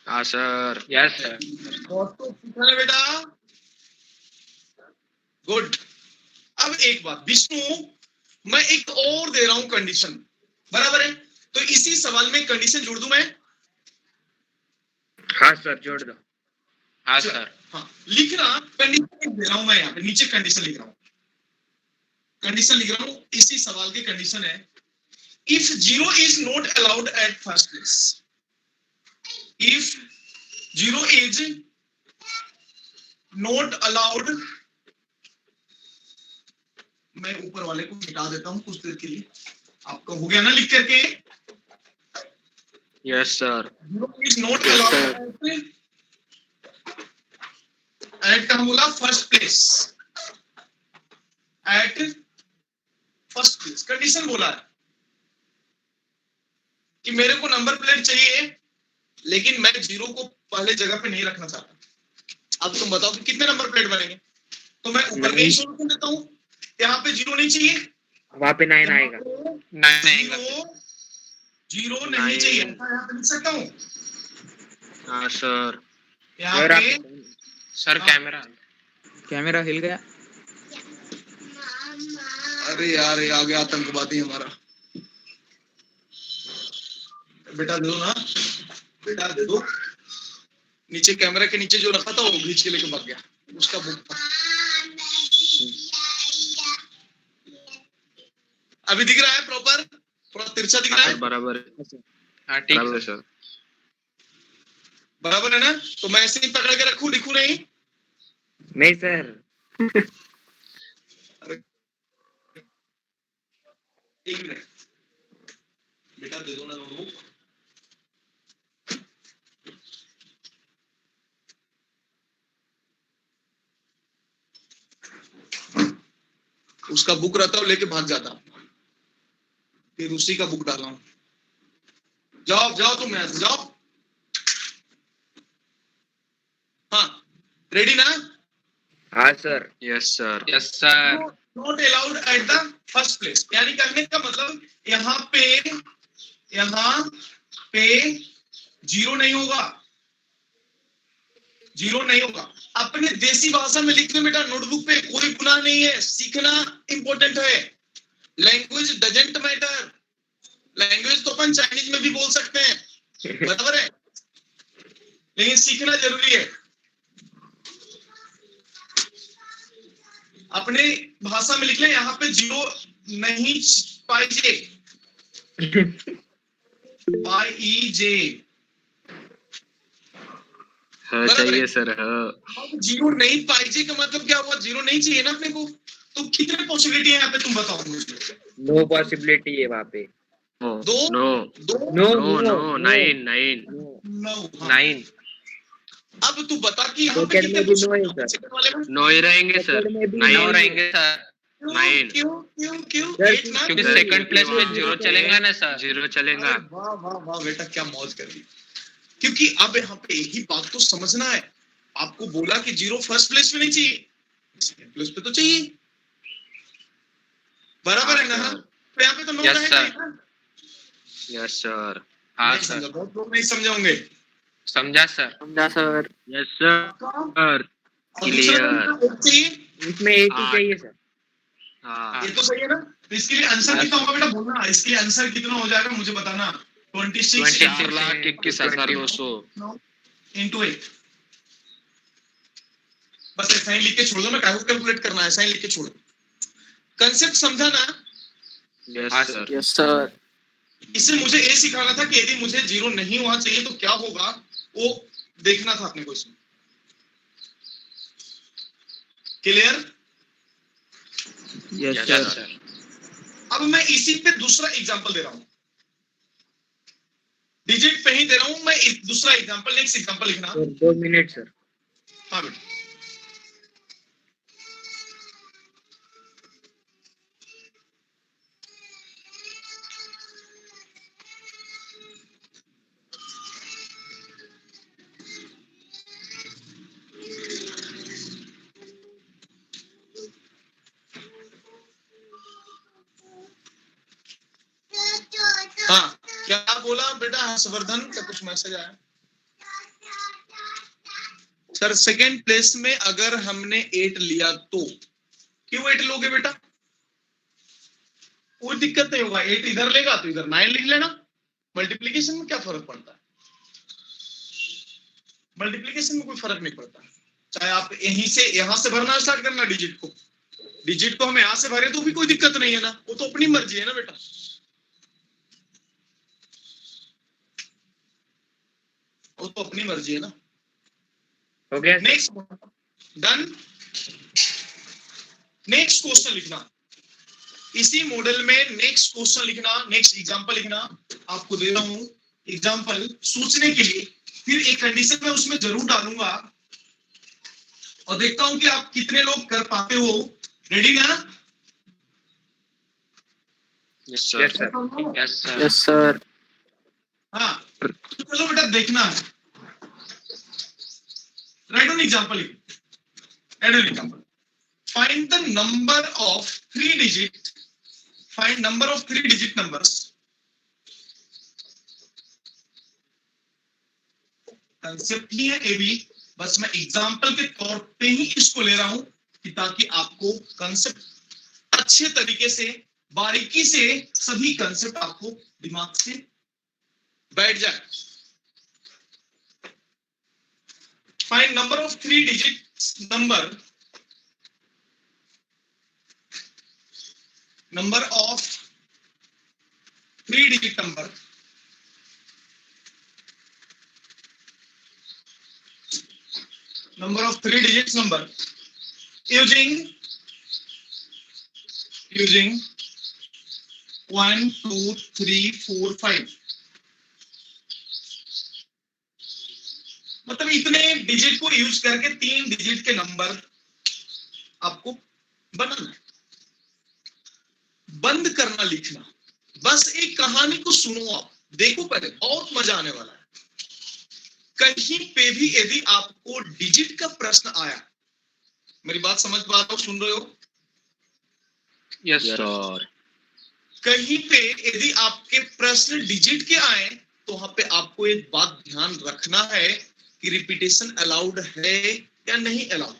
Speaker 3: हाँ सर।
Speaker 4: Yes sir.
Speaker 1: सीखा है बेटा, गुड। अब एक बात विष्णु, मैं एक और दे रहा हूं कंडीशन, बराबर है? तो इसी सवाल में कंडीशन जोड़ दूं मैं?
Speaker 2: हाँ सर जोड़ दो।
Speaker 4: हाँ सर।
Speaker 1: हाँ लिखना, कंडीशन दे रहा हूं मैं यहाँ पे, नीचे कंडीशन लिख रहा हूं, कंडीशन लिख रहा हूं, इसी सवाल की कंडीशन है, if 0 is not allowed at first place, if 0 is not allowed, मैं ऊपर वाले को मिटा देता हूं कुछ देर के लिए, आपका हो गया ना लिख करके?
Speaker 3: Yes sir.
Speaker 1: 0 is not allowed at कहां बोला? First place, at first place. Condition बोला है कि मेरे को नंबर प्लेट चाहिए, लेकिन मैं 0 को पहले जगह पे नहीं रखना चाहता। अब तुम बताओ कि कितने नंबर प्लेट बनेंगे? तो मैं ऊपर में ही सोल्यूशन देता हूं, यहाँ पे 0 नहीं चाहिए,
Speaker 2: वहां पे 9 आएगा।
Speaker 4: 9 आएगा।
Speaker 1: 0 नहीं चाहिए, यहाँ पे लिख सकता हूँ
Speaker 3: हाँ सर।
Speaker 1: यहाँ
Speaker 2: सर
Speaker 1: पे।
Speaker 4: सर
Speaker 3: कैमरा हिल गया।
Speaker 1: अरे यार ये आ गया आतंकवादी हमारा। बेटा दे दो ना, बेटा दे दो। नीचे कैमरा के नीचे जो रखा था वो खींच के लेके भाग गया, उसका बुक था। अभी दिख रहा है प्रॉपर, थोड़ा तिरछा दिख रहा है?
Speaker 3: बराबर है।
Speaker 4: हाँ ठीक
Speaker 3: बराबर है
Speaker 4: है
Speaker 3: सर।
Speaker 1: बराबर है ना? तो मैं ऐसे ही पकड़ के रखूं, लिखूं नहीं?
Speaker 2: नहीं सर।
Speaker 1: एक मिनट, दे दो ना नोटबुक। उसका बुक रहता है लेके भाग जाता, फिर उसी का बुक डाला हूं। जाओ जाओ तुम यहां से जाओ। हाँ रेडी ना?
Speaker 2: हाँ sir.
Speaker 3: Yes sir.
Speaker 4: Yes sir.
Speaker 1: Not allowed at the first place, यानी कहने का मतलब यहाँ पे जीरो नहीं होगा, जीरो नहीं होगा। अपने देसी भाषा में लिखने बेटा नोटबुक पे कोई गुनाह नहीं है, सीखना इंपॉर्टेंट है। लैंग्वेज डजंट मैटर, लैंग्वेज तो अपन चाइनीज में भी बोल सकते हैं, बराबर है, लेकिन सीखना जरूरी है। अपने भाषा में लिख ले, यहाँ पे जीरो नहीं पाइजे, पाइजे
Speaker 3: हाँ चाहिए सर। हाँ
Speaker 1: जीरो नहीं पाइजे का मतलब क्या हुआ? जीरो नहीं चाहिए ना अपने को। तो कितने पॉसिबिलिटी है यहाँ पे तुम बताओ मुझे।
Speaker 2: नो पॉसिबिलिटी है वहाँ पे।
Speaker 3: नो
Speaker 1: दो
Speaker 3: नो
Speaker 1: दो
Speaker 3: नो नो 9
Speaker 1: नौ। हाँ।
Speaker 4: 9।
Speaker 1: अब तू बता कि यहाँ पे
Speaker 2: सेकंड
Speaker 1: कितने
Speaker 2: में भी नो है
Speaker 1: possibility
Speaker 2: सर।
Speaker 1: second वाले में?
Speaker 3: 9 ही रहेंगे सर।
Speaker 2: सेकंड में भी
Speaker 3: 9
Speaker 4: 9 रहेंगे सर,
Speaker 1: क्यों
Speaker 3: 9
Speaker 1: क्यों क्यों क्यों
Speaker 2: सर,
Speaker 1: 8 ना?
Speaker 4: क्योंकि
Speaker 3: सर,
Speaker 4: सेकंड प्लेस पे
Speaker 3: क्योंकि
Speaker 4: 0 चलेगा ना सर।
Speaker 3: 0 चलेगा।
Speaker 1: अरे वाह वाह वाह बेटा, क्या मौज कर दी। क्योंकि अब यहाँ पे यही बात तो समझना है। आपको बोला कि जीरो फर्स्ट प्लेस पे नहीं चाहिए, सेकंड प्लेस पे तो चाहिए, बराबर है ना?
Speaker 3: हाँ,
Speaker 1: हाँ? तो यहाँ पे तो नो
Speaker 4: Yes,
Speaker 1: रहेगा
Speaker 4: sir.
Speaker 1: ही ना?
Speaker 3: Yes sir.
Speaker 4: हाँ
Speaker 1: नहीं
Speaker 4: सर,
Speaker 1: समझा, बहुत लोग नहीं समझे होंगे।
Speaker 4: समझा सर।
Speaker 2: समझा सर।
Speaker 3: Yes sir.
Speaker 1: और दूसरा
Speaker 3: क्लियर।
Speaker 1: चाहिए,
Speaker 2: इसमें एक ही
Speaker 3: 8।
Speaker 2: चाहिए सर।
Speaker 3: हाँ
Speaker 1: ये तो सही है ना? तो इसके लिए आंसर
Speaker 4: हाँ,
Speaker 1: कितना होगा बेटा, बोलना। इसके लिए आंसर कितना हो जाएगा मुझे बताना। 26
Speaker 3: 4,21,200
Speaker 1: into 8। बस ऐसा ही लिख के छोड़ दो ना, कैलकुलेट करना है, ऐसा ही लिख के छोड़ो। कंसेप्ट समझा ना?
Speaker 3: यस
Speaker 4: हाँ,
Speaker 3: सर।
Speaker 2: Yes sir.
Speaker 1: इससे मुझे ये सिखाना था कि यदि मुझे जीरो नहीं होना चाहिए तो क्या होगा, वो देखना था अपने को इसमें। Clear?
Speaker 3: Yes
Speaker 4: yes
Speaker 3: sir.
Speaker 4: Sir.
Speaker 1: अब मैं इसी पे दूसरा एग्जांपल दे रहा हूं, डिजिट पे ही दे रहा हूं मैं। दूसरा एग्जांपल, नेक्स्ट एग्जांपल लिखना।
Speaker 2: 2 मिनट सर।
Speaker 1: हाँ बेटा। हाँ क्या बोला बेटा हर्षवर्धन का? कुछ मैसेज आया सर? सेकेंड प्लेस में अगर हमने 8 लिया तो क्यों 8 लोगे बेटा? कोई दिक्कत नहीं होगा, 8 इधर लेगा तो इधर 9 लिख लेना। मल्टीप्लीकेशन में क्या फर्क पड़ता है? मल्टीप्लीकेशन में कोई फर्क नहीं पड़ता। चाहे आप यहां से भरना स्टार्ट करना डिजिट को हम यहां से भरे तो भी कोई दिक्कत नहीं है ना, वो तो अपनी मर्जी है ना बेटा। वो तो अपनी मर्जी है ना।
Speaker 2: हो गया sir?
Speaker 1: Next done. Next question लिखना इसी मॉडल में, नेक्स्ट क्वेश्चन लिखना, नेक्स्ट एग्जांपल लिखना। आपको दे रहा हूं एग्जांपल सोचने के लिए, फिर एक कंडीशन में उसमें जरूर डालूंगा और देखता हूं कि आप कितने लोग कर पाते हो। रेडी ना?
Speaker 3: Yes
Speaker 2: yes
Speaker 3: sir.
Speaker 2: Sir.
Speaker 4: Yes sir.
Speaker 2: Yes sir.
Speaker 1: हाँ तो चलो बेटा देखना है। Write on example, write on example. Find the number of 3 digit, find number of 3 digit numbers. Concept ही है ये भी, बस मैं एग्जांपल के तौर पे ही इसको ले रहा हूं कि ताकि आपको कंसेप्ट अच्छे तरीके से, बारीकी से सभी कंसेप्ट आपको दिमाग से बैठ जाए। Find number of 3 digit number, number of 3 digit number number of 3 digits number using 1 2 3 4 5, मतलब इतने डिजिट को यूज करके 3 डिजिट के नंबर आपको बनाना है। बंद करना लिखना, बस एक कहानी को सुनो, आप देखो पहले, बहुत मजा आने वाला है। कहीं पे भी यदि आपको डिजिट का प्रश्न आया, मेरी बात समझ पा रहे हो, सुन रहे हो?
Speaker 4: Yes
Speaker 3: Yes,
Speaker 4: sir
Speaker 3: sir.
Speaker 1: कहीं पे यदि आपके प्रश्न डिजिट के आए तो वहां पे आपको एक बात ध्यान रखना है कि रिपीटेशन अलाउड है या नहीं अलाउड।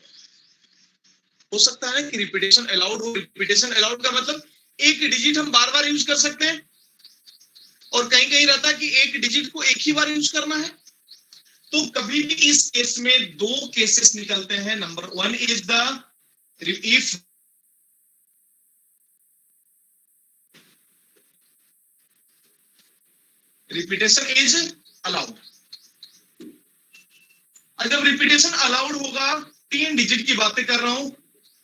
Speaker 1: हो सकता है कि रिपीटेशन अलाउड हो। रिपीटेशन अलाउड का मतलब एक डिजिट हम बार बार यूज कर सकते हैं, और कहीं कहीं रहता है कि एक डिजिट को एक ही बार यूज करना है। तो कभी भी इस केस में 2 केसेस निकलते हैं। Number 1 is the if repetition is allowed. जब रिपीटेशन अलाउड होगा, 3 डिजिट की बातें कर रहा हूं,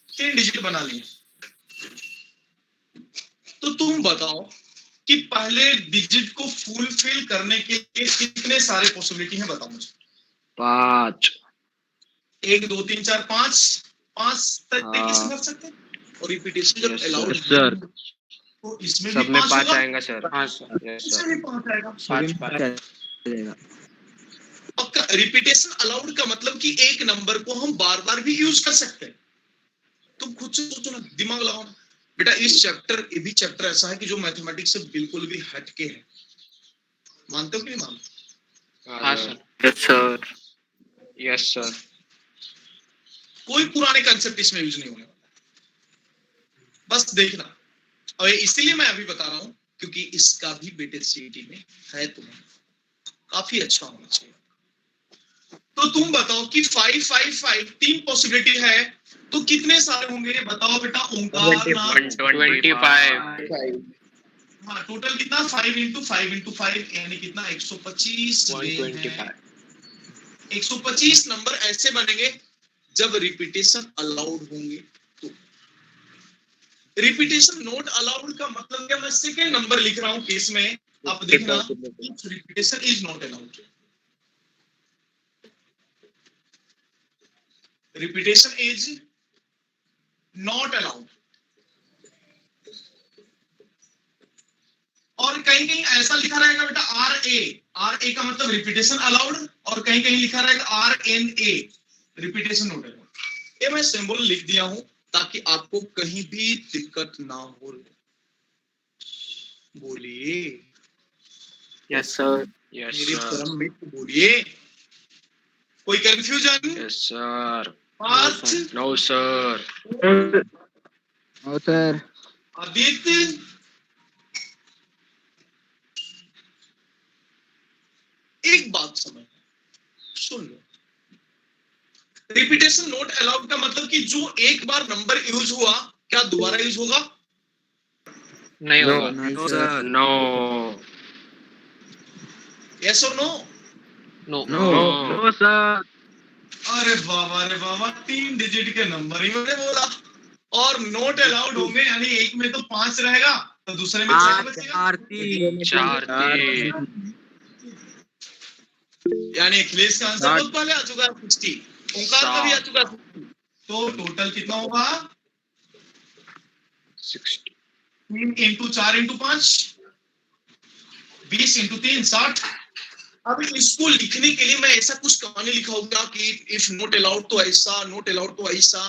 Speaker 1: 3 डिजिट बना लिए। तो तुम बताओ कि पहले डिजिट को फुलफिल करने के लिए कितने सारे पॉसिबिलिटी हैं, बताओ मुझे।
Speaker 3: 5.
Speaker 1: 1 2 3 4 5 तरीके से
Speaker 3: हाँ.
Speaker 1: भर सकते हैं। और रिपीटेशन जब
Speaker 3: Yes, sir.
Speaker 1: Allowed
Speaker 3: Yes, sir.
Speaker 1: तो इसमें
Speaker 3: सब
Speaker 1: भी
Speaker 3: में
Speaker 1: 5
Speaker 3: 5
Speaker 1: होगा,
Speaker 3: आएगा सर.
Speaker 4: हाँ सर
Speaker 3: Yes,
Speaker 1: इसमें
Speaker 3: sir.
Speaker 1: भी 5 आएगा।
Speaker 4: 5
Speaker 1: पक्का। रिपीटेशन अलाउड का मतलब कि एक नंबर को हम बार बार भी यूज कर सकते हैं। तुम खुद से सोचो ना, दिमाग लगाओ ना। बेटा इस चैप्टर, ये भी चैप्टर ऐसा है कि जो मैथमेटिक्स से बिल्कुल भी हटके है। मानते हो कि नहीं मानते?
Speaker 4: हाँ sir
Speaker 3: Yes, sir. Yes, sir.
Speaker 1: कोई पुराने कंसेप्ट इसमें यूज नहीं होने वाला, बस देखना। और इसीलिए मैं अभी बता रहा हूं क्योंकि इसका भी बेटे सीटी में है, तुम्हें काफी अच्छा होना चाहिए। तो तुम बताओ कि 5 5 5 3 पॉसिबिलिटी है, तो कितने सारे होंगे ये बताओ बेटा। ओंकार नाथ।
Speaker 4: 25
Speaker 1: हाँ, टोटल कितना? 5 इंटू 5 इंटू 5 यानी कितना? 125
Speaker 4: 125
Speaker 1: 125 नंबर ऐसे बनेंगे जब रिपीटेशन अलाउड होंगे। तो रिपीटेशन नॉट अलाउड का मतलब क्या? मैं सेकेंड नंबर लिख रहा हूं केस में, आप देखना, repetition is not allowed. Repetition is not allowed. और कहीं कहीं ऐसा लिखा रहेगा बेटा RA का मतलब रिपीटेशन अलाउड, और कहीं कहीं लिखा रहेगा RNA रिपीटेशन नॉट अलाउड। ये मैं सिंबल लिख दिया हूं ताकि आपको कहीं भी दिक्कत ना हो। बोलिए
Speaker 3: Yes, sir. Yes,
Speaker 1: मेरे
Speaker 3: sir.
Speaker 1: परम मित्र, बोलिए। कोई confusion?
Speaker 3: Yes, sir.
Speaker 1: Parth,
Speaker 3: No, sir.
Speaker 5: No, sir.
Speaker 1: Aditya, एक बात समझ, सुन लो। रिपीटेशन नॉट अलाउड का मतलब कि जो एक बार नंबर यूज हुआ, क्या दोबारा यूज होगा?
Speaker 4: नहीं
Speaker 3: No,
Speaker 4: होगा
Speaker 5: No,
Speaker 3: no,
Speaker 5: sir.
Speaker 3: sir. No.
Speaker 1: Yes और no?
Speaker 4: No
Speaker 5: No.
Speaker 3: No, sir.
Speaker 1: अरे बाबा, 3 डिजिट के नंबर ही मैंने बोला। और नोट अलाउड होंगे यानी एक में तो 5 रहेगा, तो दूसरे में 6 बचेगा।
Speaker 3: 4
Speaker 1: यानी अखिलेश का आंसर बहुत पहले आ चुका है 60, ओंकार का भी आ चुका है 60। तो टोटल कितना होगा?
Speaker 3: 60.
Speaker 1: 3 इंटू 4 इंटू 5 20 इंटू 3 60। अब इसको लिखने के लिए मैं ऐसा कुछ कहानी लिखा होगा कि इफ नोट अलाउड तो ऐसा, नोट अलाउड तो ऐसा।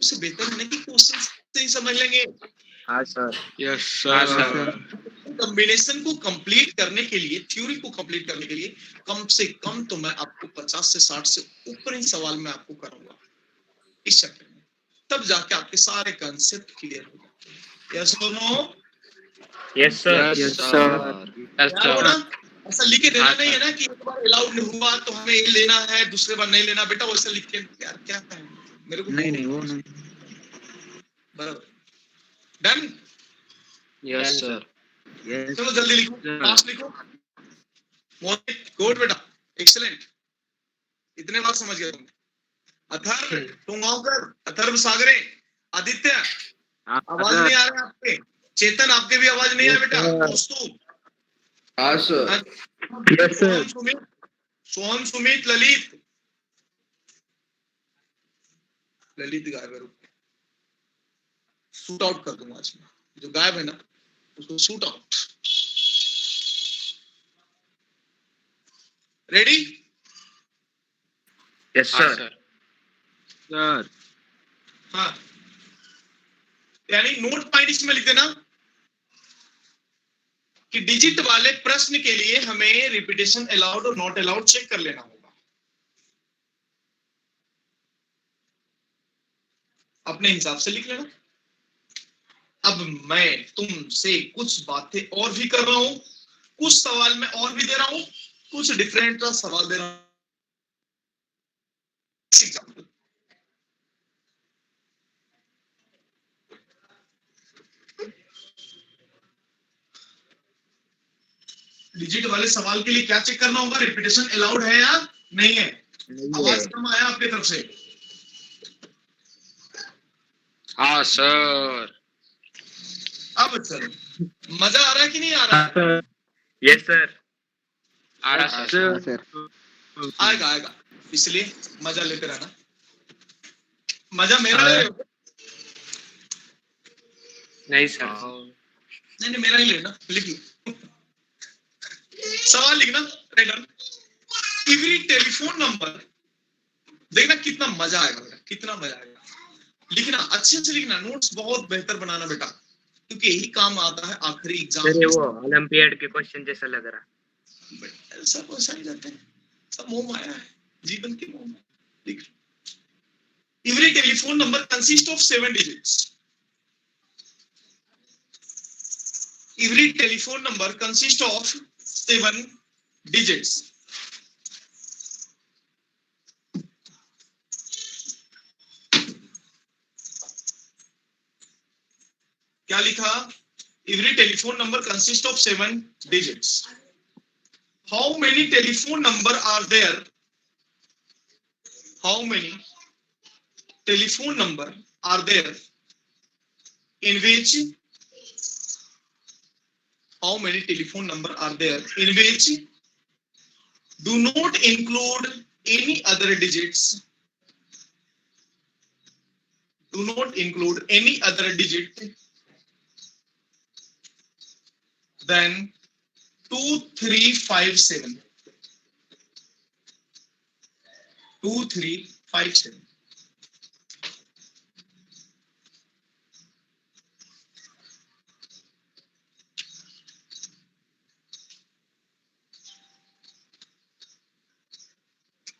Speaker 1: उससे बेहतर है कि क्वेश्चन से ही समझ लेंगे।
Speaker 3: हाँ सर। Yes,
Speaker 4: हाँ,
Speaker 3: sir.
Speaker 4: sir.
Speaker 1: कॉम्बिनेशन को कंप्लीट करने के लिए, थ्योरी को कंप्लीट करने के लिए कम से कम तो मैं आपको 50 से 60 से ऊपर ही सवाल मैं आपको कराऊंगा इस चैप्टर में, तब जाके आपके सारे कंसेप्ट क्लियर हो जाते हैं। यस और no?
Speaker 3: Yes, sir.
Speaker 5: Yes, sir.
Speaker 4: Yes
Speaker 1: क्या होना?
Speaker 4: सर
Speaker 1: ऐसा लिख के देना
Speaker 4: हाँ,
Speaker 1: नहीं है
Speaker 4: सर।
Speaker 1: ना कि एक बार अलाउड नहीं हुआ तो हमें ये लेना है, दूसरे बार नहीं लेना। बेटा वैसा लिख के यार क्या है, मेरे को
Speaker 5: नहीं वो नहीं।
Speaker 1: बराबर। डन?
Speaker 3: Yes, sir.
Speaker 5: Yes.
Speaker 1: चलो जल्दी लिखो, फास्ट लिखो। मोहित, गुड बेटा, एक्सीलेंट। इतने बार समझ गए तुम। अथर्व, तुंगावकर, अथर्व सागरे, आदित्य, आवाज नहीं आ रहा है आपके? चेतन आपके भी आवाज नहीं है बेटा दोस्तों?
Speaker 3: हाँ sir.
Speaker 5: Yes sir.
Speaker 1: Sohan, Sumit, Lalit. Lalit गायब है, रुक, शूट आउट कर दूंगा आज मैं। जो गायब है ना उसको शूट आउट। रेडी?
Speaker 2: यस
Speaker 4: हाँ
Speaker 2: सर।
Speaker 4: सर।
Speaker 3: सर
Speaker 1: हाँ, यानी नोट पॉइंट इसमें लिख देना कि डिजिट वाले प्रश्न के लिए हमें रिपीटेशन अलाउड और नॉट अलाउड चेक कर लेना होगा। अपने हिसाब से लिख लेना। अब मैं तुमसे कुछ बातें और भी कर रहा हूं, कुछ सवाल मैं और भी दे रहा हूं, कुछ डिफरेंट सवाल दे रहा हूं। एग्जाम्पल, डिजिट वाले सवाल के लिए क्या चेक करना होगा? रिपीटेशन अलाउड है या नहीं है? आवाज कम आया आपके तरफ से?
Speaker 4: हाँ सर।
Speaker 1: अब चलो, मजा आ रहा है कि नहीं आ रहा है?
Speaker 2: Yes sir.
Speaker 4: आ रहा
Speaker 5: हाँ
Speaker 4: सर।
Speaker 5: सर।
Speaker 1: आएगा आएगा, इसलिए मजा लेते रहना। मजा मेरा ले रहे हो?
Speaker 4: नहीं सर।
Speaker 1: नहीं नहीं, मेरा ही लेना। लिख लो सवाल, लिखना। Right, every telephone number. देखना कितना मजा आएगा बेटा, कितना मजा आएगा। लिखना अच्छे से, लिखना, नोट्स बहुत बेहतर बनाना बेटा, क्योंकि यही काम आता है आखिरी एग्जाम
Speaker 2: सर ये
Speaker 1: में।
Speaker 2: वो ओलंपियाड के क्वेश्चन जैसा लग रहा।
Speaker 1: सब वैसा ही रहते हैं, सब मोह माया है, जीवन की मोह माया। लिख, every telephone number consist of 7 digits. Every telephone number consists of 7 digits. क्या लिखा? Every telephone number consists of 7 digits. How many telephone number are there? How many telephone number are there in which? How many telephone number are there in which do not include any other digits? Do not include any other digit than 2357. 2357.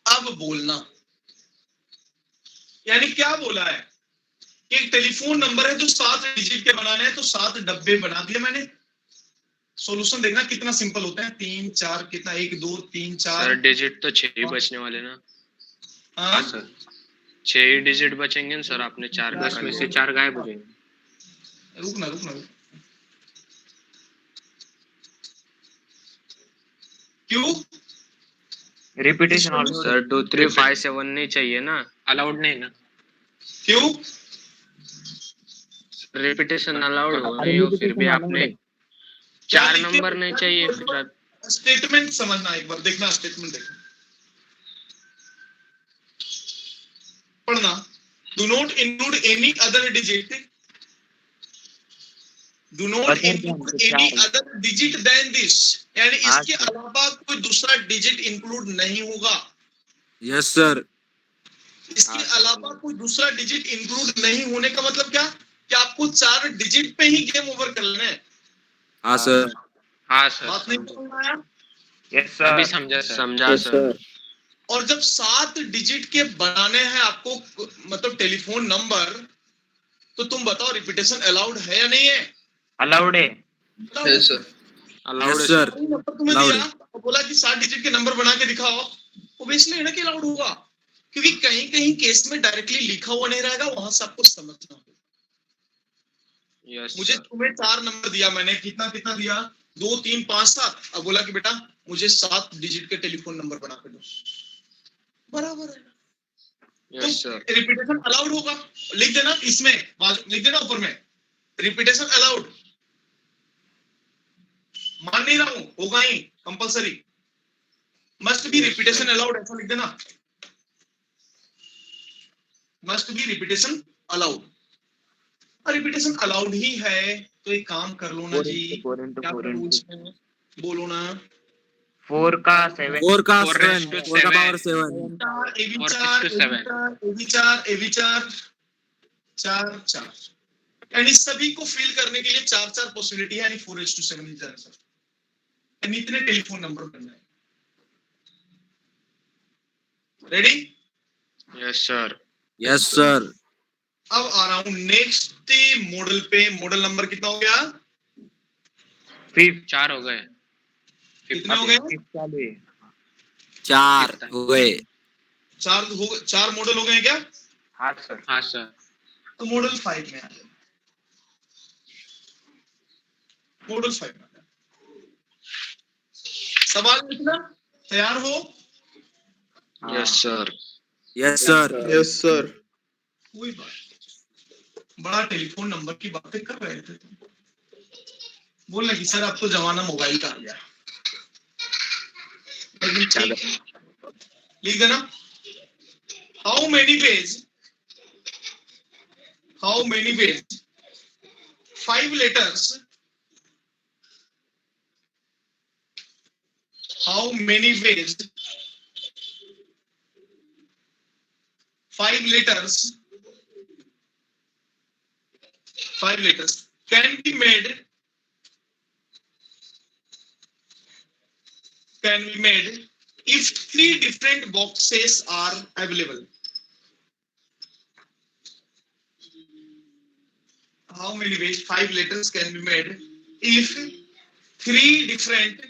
Speaker 1: अब बोलना, यानी क्या बोला है कि एक telephone number है जो 7 डिजिट के बनाने हैं, तो 7 डब्बे बना दिए मैंने। सॉल्यूशन देखना कितना सिंपल होता है। 3 4 कितना, 1 2 3 4।
Speaker 4: सर डिजिट तो 6 ही बचने वाले ना।
Speaker 1: हाँ
Speaker 4: सर 6 ही डिजिट बचेंगे ना सर, आपने 4
Speaker 2: 10 में से 4 गायब हो जाएंगे।
Speaker 1: रुकना रुकना, क्यों?
Speaker 2: रिपीटेशन
Speaker 4: सर 2357 नहीं चाहिए ना, अलाउड नहीं ना।
Speaker 1: क्यों?
Speaker 4: रिपीटेशन अलाउड हो नहीं हो फिर भी आपने 4 नंबर नहीं चाहिए फिर।
Speaker 1: स्टेटमेंट समझना, एक बार देखना, स्टेटमेंट देखना, पढ़ना। Do not include any other digit, do not include any other digit than this, यानी इसके अलावा कोई दूसरा डिजिट इंक्लूड नहीं होगा।
Speaker 3: Yes sir.
Speaker 1: इसके अलावा कोई दूसरा डिजिट इंक्लूड नहीं होने का मतलब क्या? कि आपको 4 डिजिट पे ही गेम ओवर कर लेना है।
Speaker 3: हाँ सर।
Speaker 4: हाँ
Speaker 1: बात
Speaker 4: सर
Speaker 1: नहीं समझ में आया?
Speaker 2: यस
Speaker 4: अभी
Speaker 2: सर।
Speaker 4: समझा सर। समझा सर।
Speaker 1: और जब 7 डिजिट के बनाने हैं आपको, मतलब टेलीफोन नंबर, तो तुम बताओ रिपीटेशन अलाउड है या नहीं है?
Speaker 2: अलाउड है।
Speaker 3: Yes sir.
Speaker 4: अलाउड है
Speaker 3: सर।
Speaker 4: सर।
Speaker 1: नंबर तुम्हें
Speaker 3: Allowed
Speaker 1: दिया और बोला कि 7 डिजिट के नंबर बना के दिखाओ, ऑब्वियसली है ना कि अलाउड होगा, क्योंकि कहीं कहीं केस में डायरेक्टली लिखा हुआ नहीं रहेगा, वहां से आपको समझना होगा।
Speaker 4: यस
Speaker 1: मुझे
Speaker 4: सर।
Speaker 1: तुम्हें 4 नंबर दिया मैंने, कितना कितना दिया? 2 3 5 7। अब बोला कि बेटा मुझे 7 डिजिट के टेलीफोन नंबर बना के दो, बराबर है।
Speaker 4: Yes sir.
Speaker 1: तो रिपीटेशन अलाउड होगा, लिख देना इसमें, लिख देना ऊपर में, रिपीटेशन अलाउड। मान नहीं रहा हूं, होगा ही compulsory. Must be repetition allowed, ऐसा लिख देना, मस्ट बी रिपीटेशन अलाउड। और रिपीटेशन अलाउड ही है तो एक काम कर लो ना जी, क्या करूं इसमें, बोलो ना।
Speaker 4: 4 का 7
Speaker 3: 4 का
Speaker 4: 4
Speaker 3: 7
Speaker 4: raised to
Speaker 3: 4 का
Speaker 4: 7
Speaker 3: पावर 7
Speaker 1: चार चार, यानी सभी को फिल करने के लिए चार चार पॉसिबिलिटी है, यानी 4:7 इज आंसर। यानी इतने टेलीफोन नंबर करना है। Ready?
Speaker 4: Yes sir.
Speaker 3: Yes sir.
Speaker 1: अब आ रहा हूं नेक्स्ट मॉडल पे। मॉडल नंबर कितना हो गया?
Speaker 4: 4 हो गए।
Speaker 1: कितने हो गए?
Speaker 3: 4 हो गए।
Speaker 1: चार मॉडल हो गए क्या?
Speaker 4: हाँ सर।
Speaker 1: तो मॉडल 5 में आ जाए, मॉडल 5 में आ जाए। सवाल लिखना, तैयार हो?
Speaker 4: Yes sir.
Speaker 3: Yes sir.
Speaker 5: Yes sir.
Speaker 1: कोई बात नहीं। बड़ा टेलीफोन नंबर की बातें कर रहे थे तुम, बोल कि सर अब तो जमाना मोबाइल का आ गया। लेकिन ठीक, लिख देना। How many page 5 letters, how many ways 5 letters can be made if 3 different boxes are available? How many ways 5 letters can be made if 3 different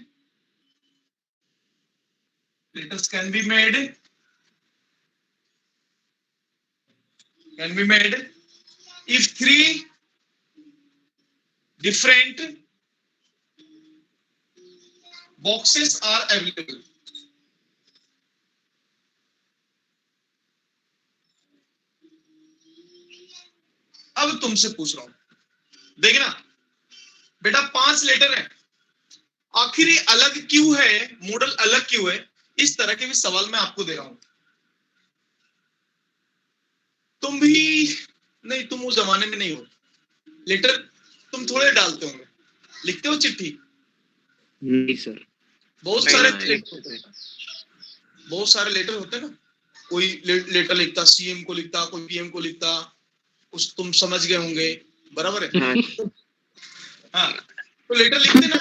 Speaker 1: letters can be made if 3 different boxes are available? अब तुमसे पूछ रहा हूं, देखना बेटा 5 letter है, आखिर ये अलग क्यों है, मॉडल अलग क्यों है? इस तरह के भी सवाल मैं आपको दे रहा हूं। तुम भी नहीं, तुम उस जमाने में नहीं हो। लेटर तुम थोड़े डालते होंगे, लिखते हो चिट्ठी?
Speaker 3: नहीं सर।
Speaker 1: बहुत सारे लेटर होते हैं ना। कोई लेटर लिखता, सीएम को लिखता, कोई पीएम को लिखता, उस तुम समझ गए होंगे, बराबर है? हाँ, तो लेटर लिखते ना।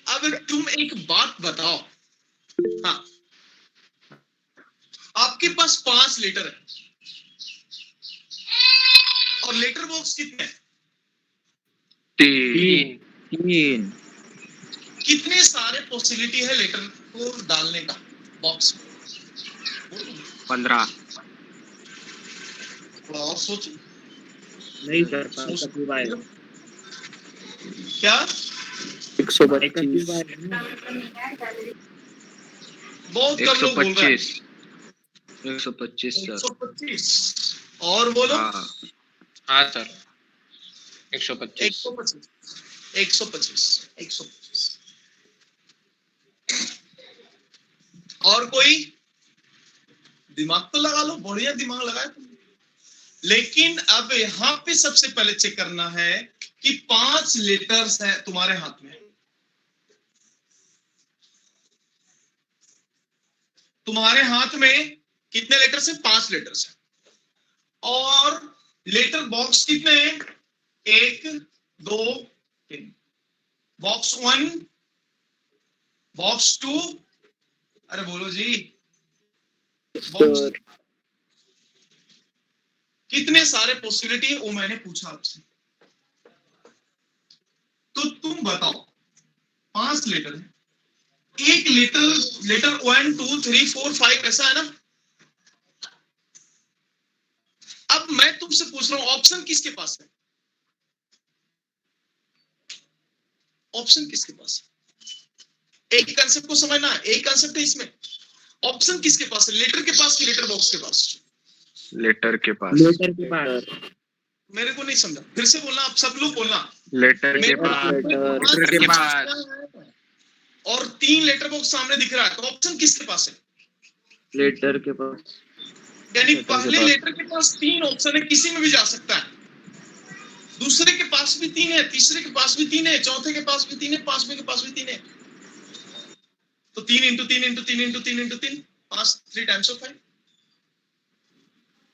Speaker 1: अब तुम एक बात बताओ, हाँ, आपके पास 5 लेटर है और लेटर बॉक्स कितने हैं?
Speaker 5: 3।
Speaker 1: कितने सारे पॉसिबिलिटी है लेटर को डालने का बॉक्स में?
Speaker 3: 15।
Speaker 1: थोड़ा और सोचो।
Speaker 3: नहीं सर,
Speaker 1: क्या?
Speaker 5: 125।
Speaker 1: बहुत कम लोग बोल रहे हैं।
Speaker 3: 125 सर।
Speaker 1: 125 और बोलो।
Speaker 4: हाँ सर, 125।
Speaker 1: 125 और कोई? दिमाग तो लगा लो, बढ़िया दिमाग लगाए तुम। लेकिन अब यहां पे सबसे पहले चेक करना है कि 5 लेटर्स हैं तुम्हारे हाथ में। तुम्हारे हाथ में कितने लेटर्स हैं? 5 लेटर्स हैं। और लेटर बॉक्स कितने हैं? 1 2 3। बॉक्स 1, बॉक्स 2, अरे बोलो जी, बॉक्स। कितने सारे पॉसिबिलिटी है वो मैंने पूछा आपसे, तो तुम बताओ। 5 लेटर है, एक लेटर 1 2 3 4 5 ऐसा है ना। अब मैं तुमसे पूछ रहा हूं, ऑप्शन किसके पास है? ऑप्शन किसके पास है? एक कंसेप्ट को समझना है, एक कंसेप्ट है इसमें। ऑप्शन किसके पास है? लेटर के पास कि लेटर बॉक्स के पास?
Speaker 3: लेटर के पास।
Speaker 1: मेरे को नहीं समझा, फिर से बोलना, आप सब लोग बोलना।
Speaker 4: लेटर के
Speaker 1: मेरे
Speaker 4: बाद,
Speaker 1: पास
Speaker 4: लेटर के बाद
Speaker 1: और 3 लेटर बॉक्स सामने दिख रहा है, तो ऑप्शन किसके पास है?
Speaker 3: लेटर के पास,
Speaker 1: यानी
Speaker 3: लेटर के
Speaker 1: पहले
Speaker 3: पास।
Speaker 1: लेटर के पास 3 ऑप्शन है, किसी में भी जा सकता है। दूसरे के पास भी 3 है, तीसरे के पास भी 3 है, चौथे के पास भी 3 है, पांचवें के पास भी 3 है। तो 3 into 3 into 3 into 3 into 3, 5, 3 times of 5,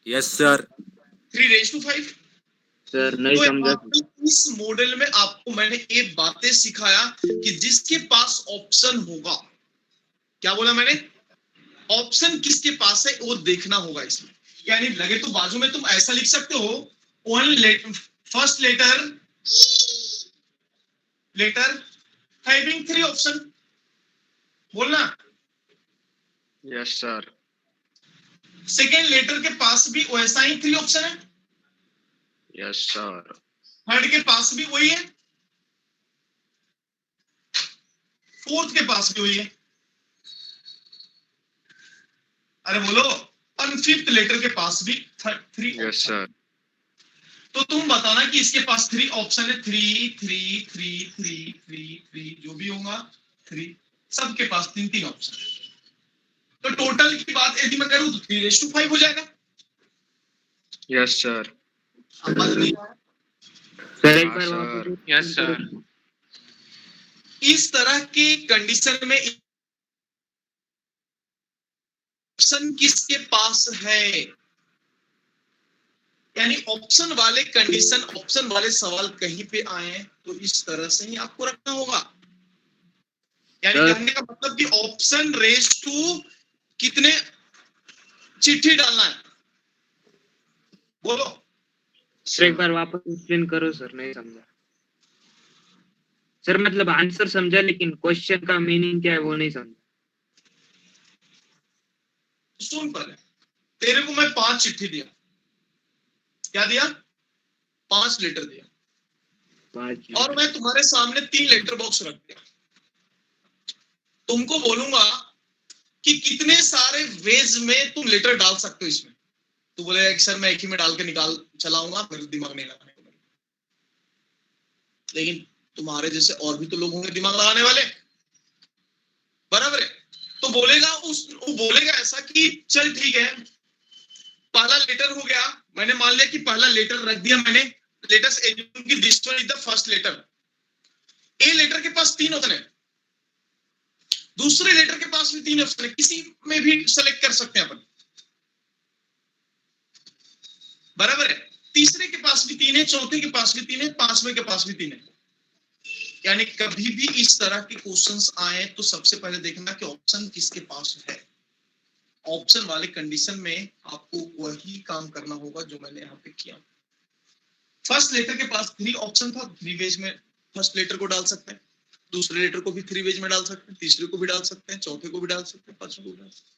Speaker 5: yes sir
Speaker 1: 3 raise to 5।
Speaker 3: Sir नहीं
Speaker 1: तो
Speaker 3: समझा।
Speaker 1: इस मॉडल में आपको मैंने ये बातें सिखाया कि जिसके पास ऑप्शन होगा, क्या बोला मैंने, ऑप्शन किसके पास है वो देखना होगा इसमें। यानी लगे तो बाजू में तुम ऐसा लिख सकते हो, फर्स्ट लेटर हैविंग 3 ऑप्शन, बोलना।
Speaker 4: यस सर,
Speaker 1: सेकेंड लेटर के पास भी वैसा ही 3 ऑप्शन है,
Speaker 4: यस सर,
Speaker 1: थर्ड के पास भी वही है, फोर्थ के पास भी वही है, अरे बोलो, और फिफ्थ लेटर के पास भी 3
Speaker 4: यस
Speaker 1: ऑप्शन।
Speaker 4: सर,
Speaker 1: तो तुम बताना कि इसके पास 3 ऑप्शन है, 3 3 3 3 3 3 जो भी होगा 3, सबके पास 3 ऑप्शन है। तो टोटल की बात यदि मैं करूं तो 3:5 हो जाएगा।
Speaker 4: यस सर,
Speaker 1: अब बात नहीं,
Speaker 3: सर एक
Speaker 4: हाँ
Speaker 3: बार
Speaker 4: सर,
Speaker 3: वापस
Speaker 4: यस सर,
Speaker 1: इस तरह की कंडीशन में ऑप्शन किसके पास है, यानी ऑप्शन वाले कंडीशन, ऑप्शन वाले सवाल कहीं पे आए तो इस तरह से ही आपको रखना होगा। यानी कहने का मतलब कि ऑप्शन रेज टू कितने चिट्ठी डालना है, बोलो।
Speaker 3: सर एक बार वापस एक्सप्लेन करो सर, नहीं समझा। सर मतलब आंसर समझा लेकिन क्वेश्चन का मीनिंग क्या है वो नहीं समझा।
Speaker 1: सुन पहले, तेरे को मैं 5 चिट्ठी दिया, क्या दिया, 5 लेटर दिया, और मैं तुम्हारे सामने 3 लेटर बॉक्स रख दिया। तुमको बोलूंगा कि कितने सारे वेज में तुम लेटर डाल सकते हो इसमें, तो बोलेगा कि सर मैं एक ही में डाल के निकाल चलाऊंगा, मेरे दिमाग नहीं लगाने को। लेकिन तुम्हारे जैसे और भी तो लोग होंगे दिमाग लगाने वाले, बराबर है। तो बोलेगा वो बोलेगा ऐसा कि चल ठीक है, पहला लेटर हो गया, मैंने मान लिया कि पहला लेटर रख दिया मैंने, लेटेस्ट एज्यूम कि this one is the first letter. A letter के पास 3 ऑप्शन है, दूसरे लेटर के पास भी 3 ऑप्शन है, किसी में भी सेलेक्ट कर सकते हैं अपन, बराबर है। तीसरे के पास भी 3 है, चौथे के पास भी 3 है, पांचवें के पास भी 3 है। यानी कभी भी इस तरह के क्वेश्चंस आए तो सबसे पहले देखना कि ऑप्शन किसके पास है। ऑप्शन वाले कंडीशन में आपको वही काम करना होगा जो मैंने यहाँ पे किया। फर्स्ट लेटर के पास 3 ऑप्शन था, 3 वेज में फर्स्ट लेटर को डाल सकते हैं, दूसरे लेटर को भी 3 वेज में डाल सकते हैं, तीसरे को भी डाल सकते हैं, चौथे को भी डाल सकते हैं, पांचवें को भी डाल सकते हैं।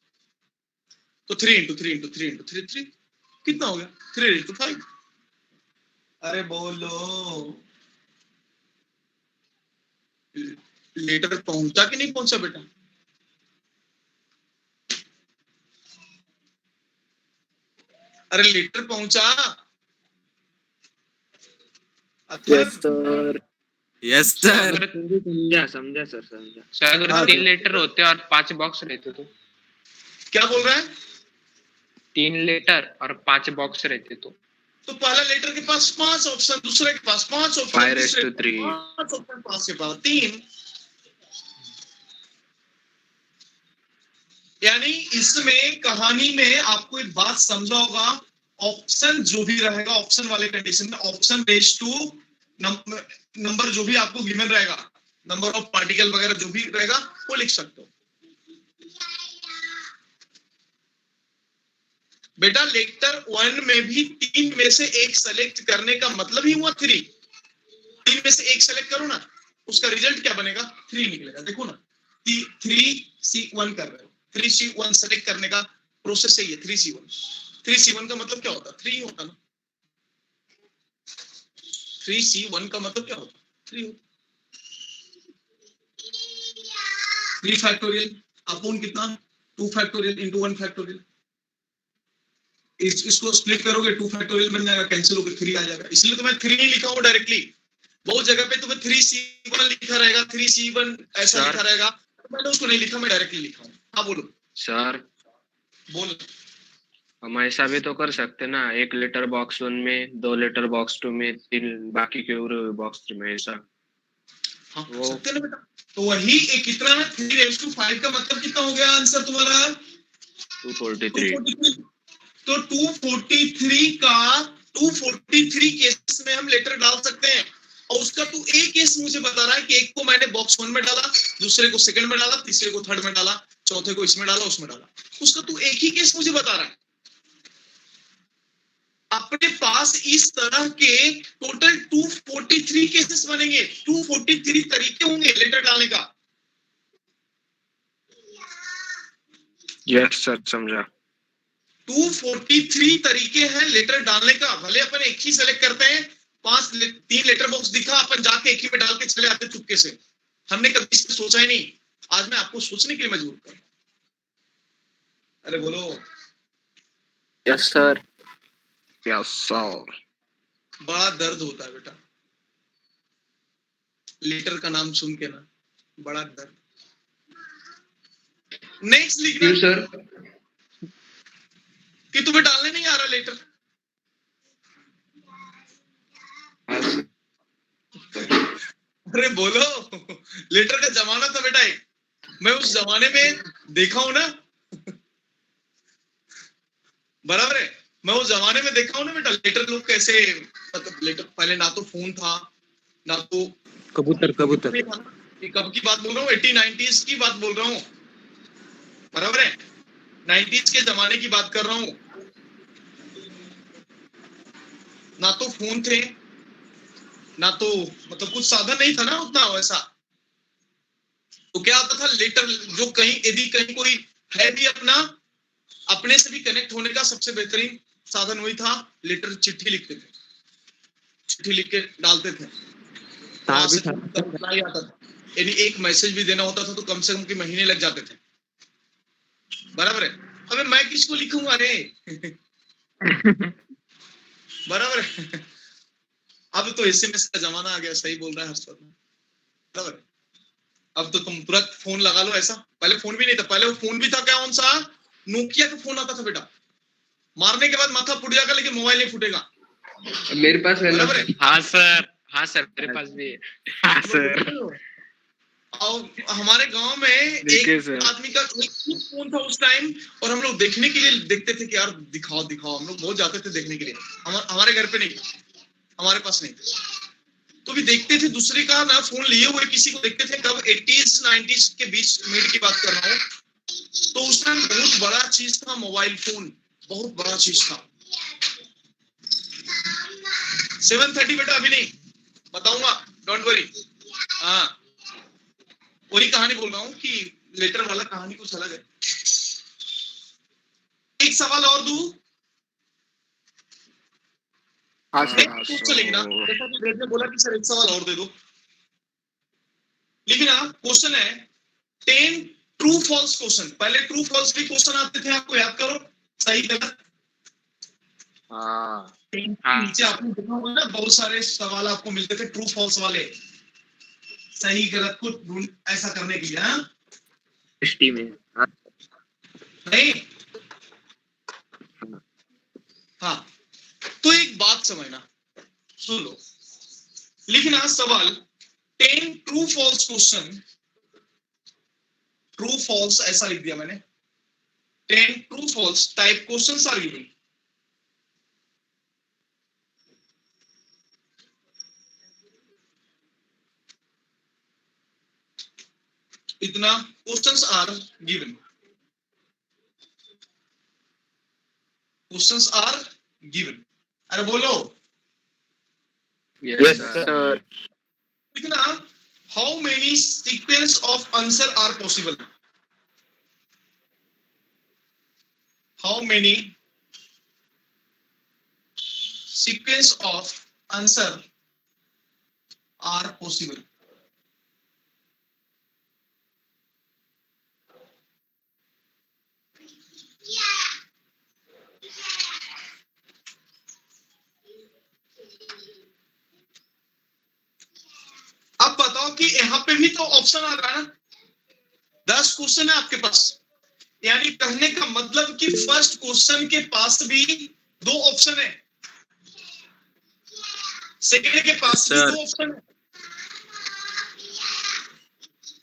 Speaker 1: तो 3 इंटू 3 इंटू 3 इंटू 3 3 कितना हो गया, 3 इंटू 5। अरे बोलो, लेटर पहुंचा कि नहीं पहुंचा बेटा, अरे लेटर पहुंचा।
Speaker 5: यस सर यस सर
Speaker 3: समझा समझा सर समझा।
Speaker 4: सर अगर 3 लेटर होते और 5 बॉक्स रहते तो,
Speaker 1: क्या बोल रहा है,
Speaker 4: 3 लेटर और 5 बॉक्स रहते तो
Speaker 1: पहला लेटर के पास 5 ऑप्शन, दूसरे के पास 5 ऑप्शन,
Speaker 4: 5:3
Speaker 1: 5 ऑप्शन, 5 के पास 3। यानी इसमें कहानी में आपको एक बात समझा होगा, ऑप्शन जो भी रहेगा ऑप्शन वाले कंडीशन में, ऑप्शन रेज टू नंबर जो भी आपको गिवन रहेगा, नंबर ऑफ पार्टिकल वगैरह जो भी रहेगा वो लिख सकते हो। बेटा लेटर 1 में भी 3 में से एक सेलेक्ट करने का मतलब ही हुआ 3। 3 में से एक सेलेक्ट करो ना, उसका रिजल्ट क्या बनेगा, 3 निकलेगा। देखो ना, 3C1 कर रहे हो, 3C1 सेलेक्ट करने का प्रोसेस सही है, 3C1। 3C1 का मतलब क्या होता, 3 होता ना, 3C1 का मतलब क्या होता, 3 होता। 3 फैक्टोरियल अपॉन कितना, 2 फैक्टोरियल इंटू 1 फैक्टोरियल। इसको स्प्लिट करोगे 2 फैक्टोरियल बन जाएगा, कैंसिल होकर 3 आ जाएगा। इसलिए तो मैं 3 नहीं लिखा हूँ डायरेक्टली। बहुत जगह पे तुम्हें 3C1 लिखा रहेगा, 3C1 ऐसा
Speaker 4: सर।
Speaker 1: लिखा रहेगा, मैंने उसको नहीं लिखा, मैं डायरेक्टली लिखा हूँ। हाँ बोलो।
Speaker 4: सर
Speaker 1: बोल।
Speaker 4: हम ऐसा भी तो कर सकते ना, 1 लीटर बॉक्स 1 में, 2 लीटर बॉक्स 2 में, 3 बाकी के बॉक्स 3 में, ऐसा।
Speaker 1: हाँ
Speaker 4: वो
Speaker 1: सकते हैं ना बेटा। तो वही एक कितना ना 3:5 का मतलब कितना हो गया आंसर तुम्हारा?
Speaker 4: 243।
Speaker 1: 243। तो 243 का 243 केस में हम लेटर डाल सकते हैं। और उसका तू एक केस मुझे बता रहा है कि एक को मैंने बॉक्स 1 में डाला, दूसरे को सेकंड में डाला, तीसरे को थर्ड में डाला, चौथे को इसमें डाला, उसमें डाला। उसका तू एक ही केस मुझे बता रहा है। अपने पास इस तरह के टोटल 243 केसेस बनेंगे, 243 तरीके होंगे लेटर डालने का।
Speaker 4: यस सर, समझा।
Speaker 1: 243 तरीके हैं लेटर डालने का। भले अपन एक ही सेलेक्ट करते हैं, 3 लेटर बॉक्स दिखा, अपन जाके एक ही में डाल के चले आते चुपके से। हमने कभी इस पे सोचा ही नहीं। आज मैं आपको सोचने के लिए मजबूर कर। अरे बोलो।
Speaker 3: Yes sir.
Speaker 4: Yes sir.
Speaker 1: बड़ा दर्द होता है बेटा लेटर का नाम सुन के ना, बड़ा दर्द। नेक्स्ट लिखना
Speaker 5: सर।
Speaker 1: कि तुम्हें डालने नहीं आ रहा लेटर। अरे बोलो। लेटर का जमाना था बेटा एक, मैं उस जमाने में देखा हूं ना। बराबर है, मैं उस जमाने में देखा हूं ना बेटा, लेटर लोग कैसे, मतलब लेटर पहले ना तो फोन था, ना तो
Speaker 3: कबूतर कबूतर।
Speaker 1: ये था ना। ये कब की बात बोल रहा हूँ? 80-90s की बात बोल रहा हूँ। बराबर है, 90s के जमाने की बात कर रहा हूँ। ना तो फोन थे, ना तो मतलब कुछ साधन नहीं था ना उतना वैसा। तो क्या होता था, लेटर जो कहीं यदि कहीं कोई है भी अपना, अपने से भी कनेक्ट होने का सबसे बेहतरीन साधन वही था, लेटर। चिट्ठी लिखते थे, चिट्ठी लिख के डालते थे, वहां से रिप्लाई आता था। यानी एक मैसेज भी देना होता था तो कम से कम के महीने लग जाते थे। बराबर है। अबे मैं किसको लिखूंगा रे। बराबर है। अब तो एसएमएस का जमाना आ गया, सही बोल रहा है हर्षद। बराबर है। अब तो तुम तुरंत फोन लगा लो ऐसा। पहले फोन भी नहीं था, पहले वो फोन भी था क्या, कौन सा, नोकिया का फोन आता था बेटा। मारने के बाद माथा फूट जाएगा लेकिन मोबाइल नहीं फूटेगा।
Speaker 5: मेरे पास है ना।
Speaker 1: बराबर है।
Speaker 4: हाँ सर, हाँ सर, मेरे पास भी है। हाँ सर।
Speaker 1: और हमारे गांव में
Speaker 4: देखिए
Speaker 1: एक
Speaker 4: सर।
Speaker 1: आदमी का एक ही फोन था उस टाइम, और हम लोग देखने के लिए देखते थे कि यार दिखाओ दिखाओ, हम लोग बहुत जाते थे देखने के लिए। हमारे घर पे नहीं, हमारे पास नहीं। तो भी देखते थे दूसरे का ना फोन लिए हुए किसी को देखते थे। कब 80s 90s के बीच मिड की बात कर रहा हूँ। तो उस टाइम बहुत बड़ा चीज था मोबाइल फोन, बहुत बड़ा चीज था। 7:30 बेटा अभी नहीं, बताऊंगा, डोंट वरी। हाँ, वही कहानी बोल रहा हूँ कि लेटर वाला कहानी कुछ अलग है। एक सवाल और दूं?
Speaker 3: हाँ सर।
Speaker 1: क्वेश्चन लिखना, जैसा कि वेद ने बोला कि सर एक सवाल और दे दो। लिखना क्वेश्चन है 10 ट्रू फॉल्स क्वेश्चन। पहले ट्रू फॉल्स भी क्वेश्चन आते थे, आपको याद करो, सही गलत।
Speaker 3: हाँ
Speaker 1: नीचे आपने देखा होगा ना, बहुत सारे सवाल आपको मिलते थे ट्रू फॉल्स वाले, सही गलत को ढूंढ ऐसा करने के लिए। हाँ
Speaker 3: हिस्ट्री में।
Speaker 1: नहीं, हाँ। तो एक बात समझना, सुन लो। लिखना सवाल 10 true false question, true false ऐसा लिख दिया मैंने। 10 true false type questions are given. इतना questions are given, questions are given. अरे बोलो।
Speaker 3: Yes sir.
Speaker 1: लिखना how many sequence of answer are possible. How many sequence of answer are possible. भी तो ऑप्शन आ रहा है ना, 10 क्वेश्चन है आपके पास, यानी कहने का मतलब कि फर्स्ट क्वेश्चन के पास भी 2 ऑप्शन है, सेकंड के पास भी 2 ऑप्शन है।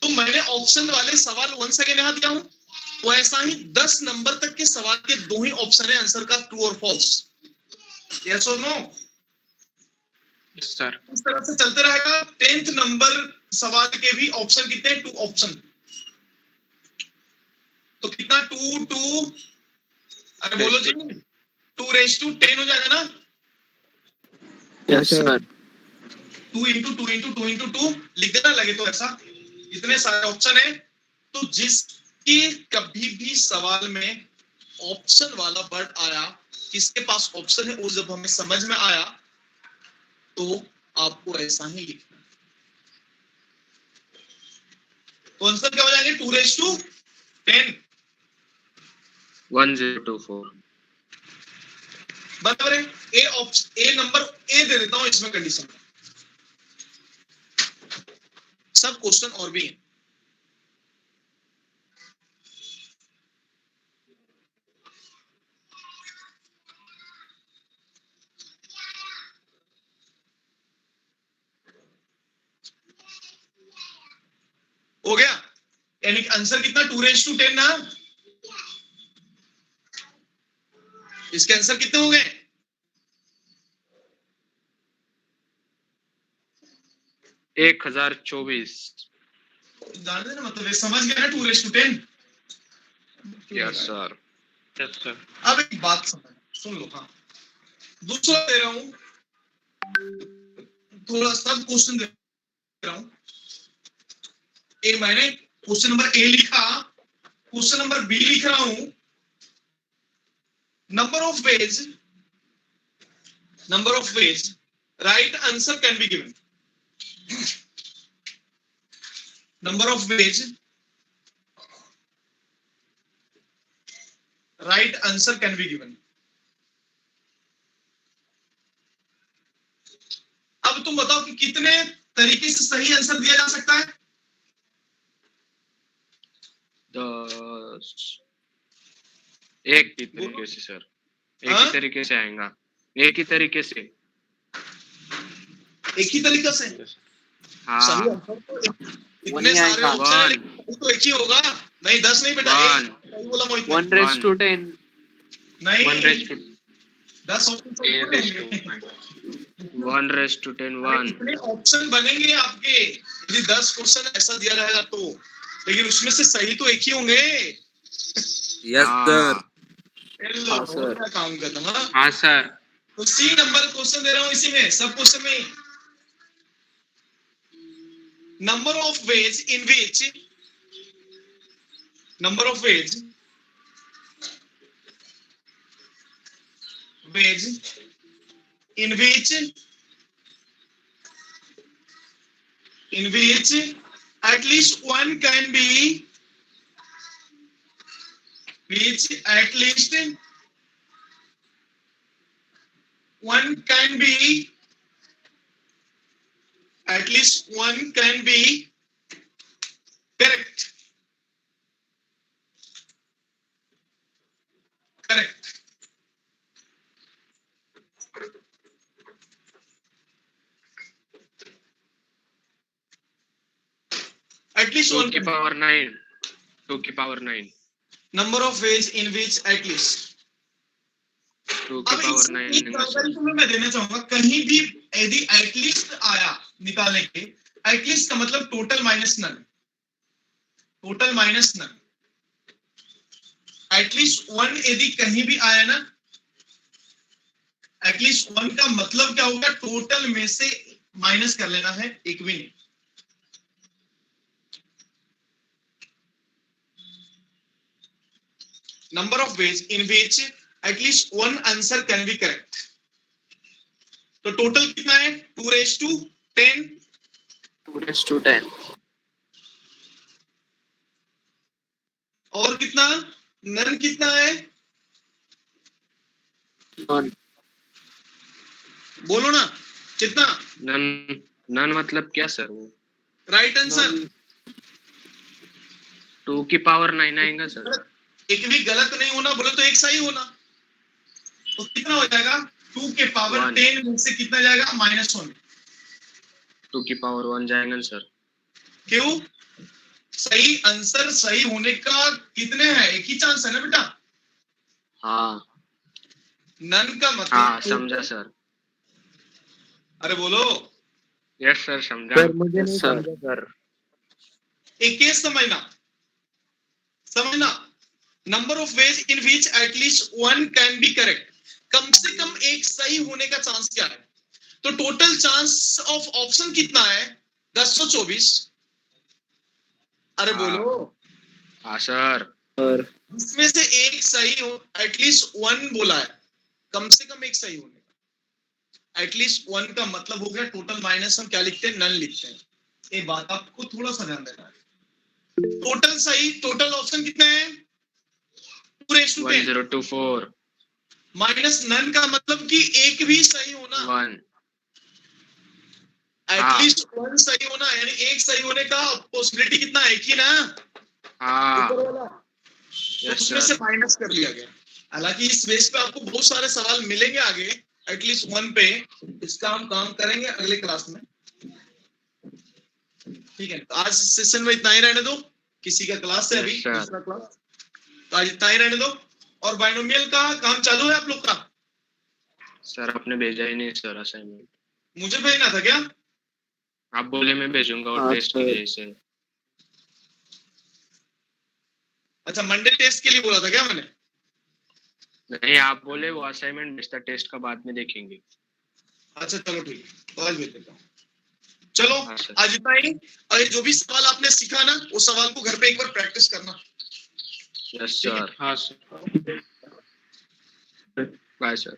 Speaker 1: तो मैंने ऑप्शन वाले सवाल 1 सेकंड यहां दिया हूं, तो ऐसा ही 10 नंबर तक के सवाल के 2 ही ऑप्शन है आंसर का, ट्रू और फॉल्स, यस और नो।
Speaker 4: Yes sir.
Speaker 1: इस तरह से चलते रहेगा। 10th नंबर सवाल के भी ऑप्शन कितने, 2 ऑप्शन, तो कितना 2 2, अरे बोलो जी, 2 raised to 10 हो जाएगा ना,
Speaker 3: yes sir.
Speaker 1: 2 into 2 into 2 into 2 लिख देना लगे तो ऐसा, इतने सारे ऑप्शन है। तो जिसकी कभी भी सवाल में ऑप्शन वाला वर्ड आया, किसके पास ऑप्शन है, वो जब हमें समझ में आया तो आपको ऐसा ही लिखना। तो आंसर क्या हो जाएंगे, 2 raised to 10,
Speaker 4: 1024।
Speaker 1: बराबर है। A option, A number A दे देता हूं इसमें कंडीशन में, सब क्वेश्चन और भी हैं। हो गया, यानी आंसर कितना, 2 raised to 10 ना, इसके आंसर कितने हो गए,
Speaker 4: एक 1024।
Speaker 1: जान देना मतलब ये समझ गया ना, 2 raised to 10।
Speaker 4: Yes sir.
Speaker 2: Yes sir.
Speaker 1: अब एक बात समझ, सुन लो, हाँ दूसरा दे रहा हूं, थोड़ा सा क्वेश्चन दे रहा हूं। ए मैंने क्वेश्चन नंबर ए लिखा, क्वेश्चन नंबर बी लिख रहा हूं। Number of veg right answer can be given, number of veg right answer can be given. अब तुम बताओ कि कितने तरीके से सही आंसर दिया जा सकता है,
Speaker 4: 10। एक ही तरीके से सर, एक
Speaker 1: हाँ?
Speaker 4: ही तरीके से आएगा, एक ही तरीके से।
Speaker 1: एक ही तरीका से,
Speaker 4: हाँ।
Speaker 1: सही आंसर तो इतने सारे ऑप्शन है, लेकिन तो एक ही होगा। नहीं 10 नहीं बेटा, सही बोला मोहित ने।
Speaker 5: 1 raised to 10।
Speaker 1: नहीं
Speaker 4: 1 raised to
Speaker 1: 10 ऑप्शन तो
Speaker 2: A raised to
Speaker 4: 1 raised to 10 1।
Speaker 1: इतने ऑप्शन बनेंगे आपके, यदि 10 क्वेश्चन ऐसा दिया रहेगा तो, लेकिन उसमें से सही तो एक ही होंगे।
Speaker 3: Yes sir.
Speaker 1: हाँ सर, काम करता हूँ।
Speaker 2: हाँ सर।
Speaker 1: तो सी नंबर क्वेश्चन दे रहा हूँ, इसी में सब क्वेश्चन में number of ways in which at least one can be, correct. At least
Speaker 4: 2
Speaker 1: one
Speaker 4: की
Speaker 1: can be.
Speaker 4: पावर 9, 2 की power 9,
Speaker 1: Number of ways in which at least.
Speaker 4: 2 की
Speaker 1: अब
Speaker 4: पावर
Speaker 1: इसमें
Speaker 4: 9
Speaker 1: एक
Speaker 4: लेंगे
Speaker 1: जानकारी
Speaker 4: सर।
Speaker 1: तुम्हें मैं देना चाहूंगा, कहीं भी यदि एटलीस्ट आया निकालने के, एटलीस्ट का मतलब टोटल माइनस नन, एटलीस्ट 1 यदि कहीं भी आया ना, एटलीस्ट 1 का मतलब क्या होगा, टोटल में से माइनस कर लेना है, एक भी नहीं। Number of ways in which at least 1 answer can be correct. तो टोटल कितना है, 2 raised to 10,
Speaker 5: 2 raised to 10।
Speaker 1: और कितना, नन कितना है,
Speaker 5: None।
Speaker 1: बोलो ना कितना।
Speaker 4: नन, नन मतलब क्या सर वो?
Speaker 1: Right answer.
Speaker 4: 2 की पावर 9 आएगा सर।
Speaker 1: एक भी गलत नहीं होना, बोले तो एक सही होना। तो कितना हो जाएगा? 2 के पावर
Speaker 4: 1।
Speaker 1: 10 में से कितना जाएगा? -1।
Speaker 4: 2 की पावर 1 जाएगा ना सर।
Speaker 1: क्यों? सही आंसर सही होने का कितने हैं? एक ही चांस है ना बेटा।
Speaker 4: हाँ
Speaker 1: नन का मतलब
Speaker 4: हाँ समझा सर।
Speaker 1: अरे बोलो,
Speaker 4: यस सर समझा।
Speaker 3: सर मुझे नहीं
Speaker 5: सर।
Speaker 3: समझा सर।
Speaker 1: एक केस समझना number of ways in which at least one can be correct. कम से कम एक सही होने का चांस क्या है? तो टोटल चांस ऑफ ऑप्शन कितना है? 1024। अरे
Speaker 4: हाँ।
Speaker 1: बोलो,
Speaker 4: हाँ सर।
Speaker 3: सर
Speaker 1: इसमें से एक सही हो, एटलीस्ट वन बोला है, कम से कम एक सही होने का। एटलीस्ट वन का मतलब हो गया टोटल माइनस हम क्या लिखते हैं? नन लिखते हैं। ये बात आपको थोड़ा सा ध्यान देना है। टोटल सही, टोटल ऑप्शन कितने हैं? 2:10।
Speaker 4: 1024
Speaker 1: माइनस नन का मतलब कि एक भी सही होना,
Speaker 4: 1।
Speaker 1: एटलीस्ट वन सही होना, यानी एक सही होने का पॉसिबिलिटी कितना है? एक ही ना,
Speaker 4: हाँ
Speaker 1: ऊपर वाला। तो
Speaker 4: यस
Speaker 1: उसमें
Speaker 4: सर।
Speaker 1: से माइनस कर लिया गया। हालांकि इस बेस पे आपको बहुत सारे सवाल मिलेंगे आगे, एटलीस्ट वन पे। इसका हम काम करेंगे अगले क्लास में, ठीक है? तो आज सेशन में इतना ही रहने दो। किसी का क्लास है अभी
Speaker 4: Yes, sir.
Speaker 1: दूसरा क्लास, तो आज इतना ही रहने दो। और बाइनोमियल का काम चालू है आप लोग का?
Speaker 4: सर आपने भेजा ही नहीं सर असाइनमेंट।
Speaker 1: मुझे भेजना था क्या?
Speaker 4: आप बोले मैं भेजूंगा और
Speaker 3: हाँ,
Speaker 4: टेस्ट
Speaker 3: सर।
Speaker 4: के लिए इसे।
Speaker 1: अच्छा, मंडे टेस्ट के लिए बोला था क्या मैंने?
Speaker 4: नहीं आप बोले वो असाइनमेंट भेजता, टेस्ट का बाद में देखेंगे।
Speaker 1: अच्छा चलो ठीक है, तो आज भेज देता हूँ। चलो
Speaker 4: हाँ सर।
Speaker 1: आज इतना ही। और ये जो भी सवाल आपने सीखा ना, उस सवाल को घर पे एक बार प्रैक्टिस करना।
Speaker 4: यस
Speaker 1: ठीक है?
Speaker 4: सर।
Speaker 5: हाँ सर।
Speaker 4: Bye sir.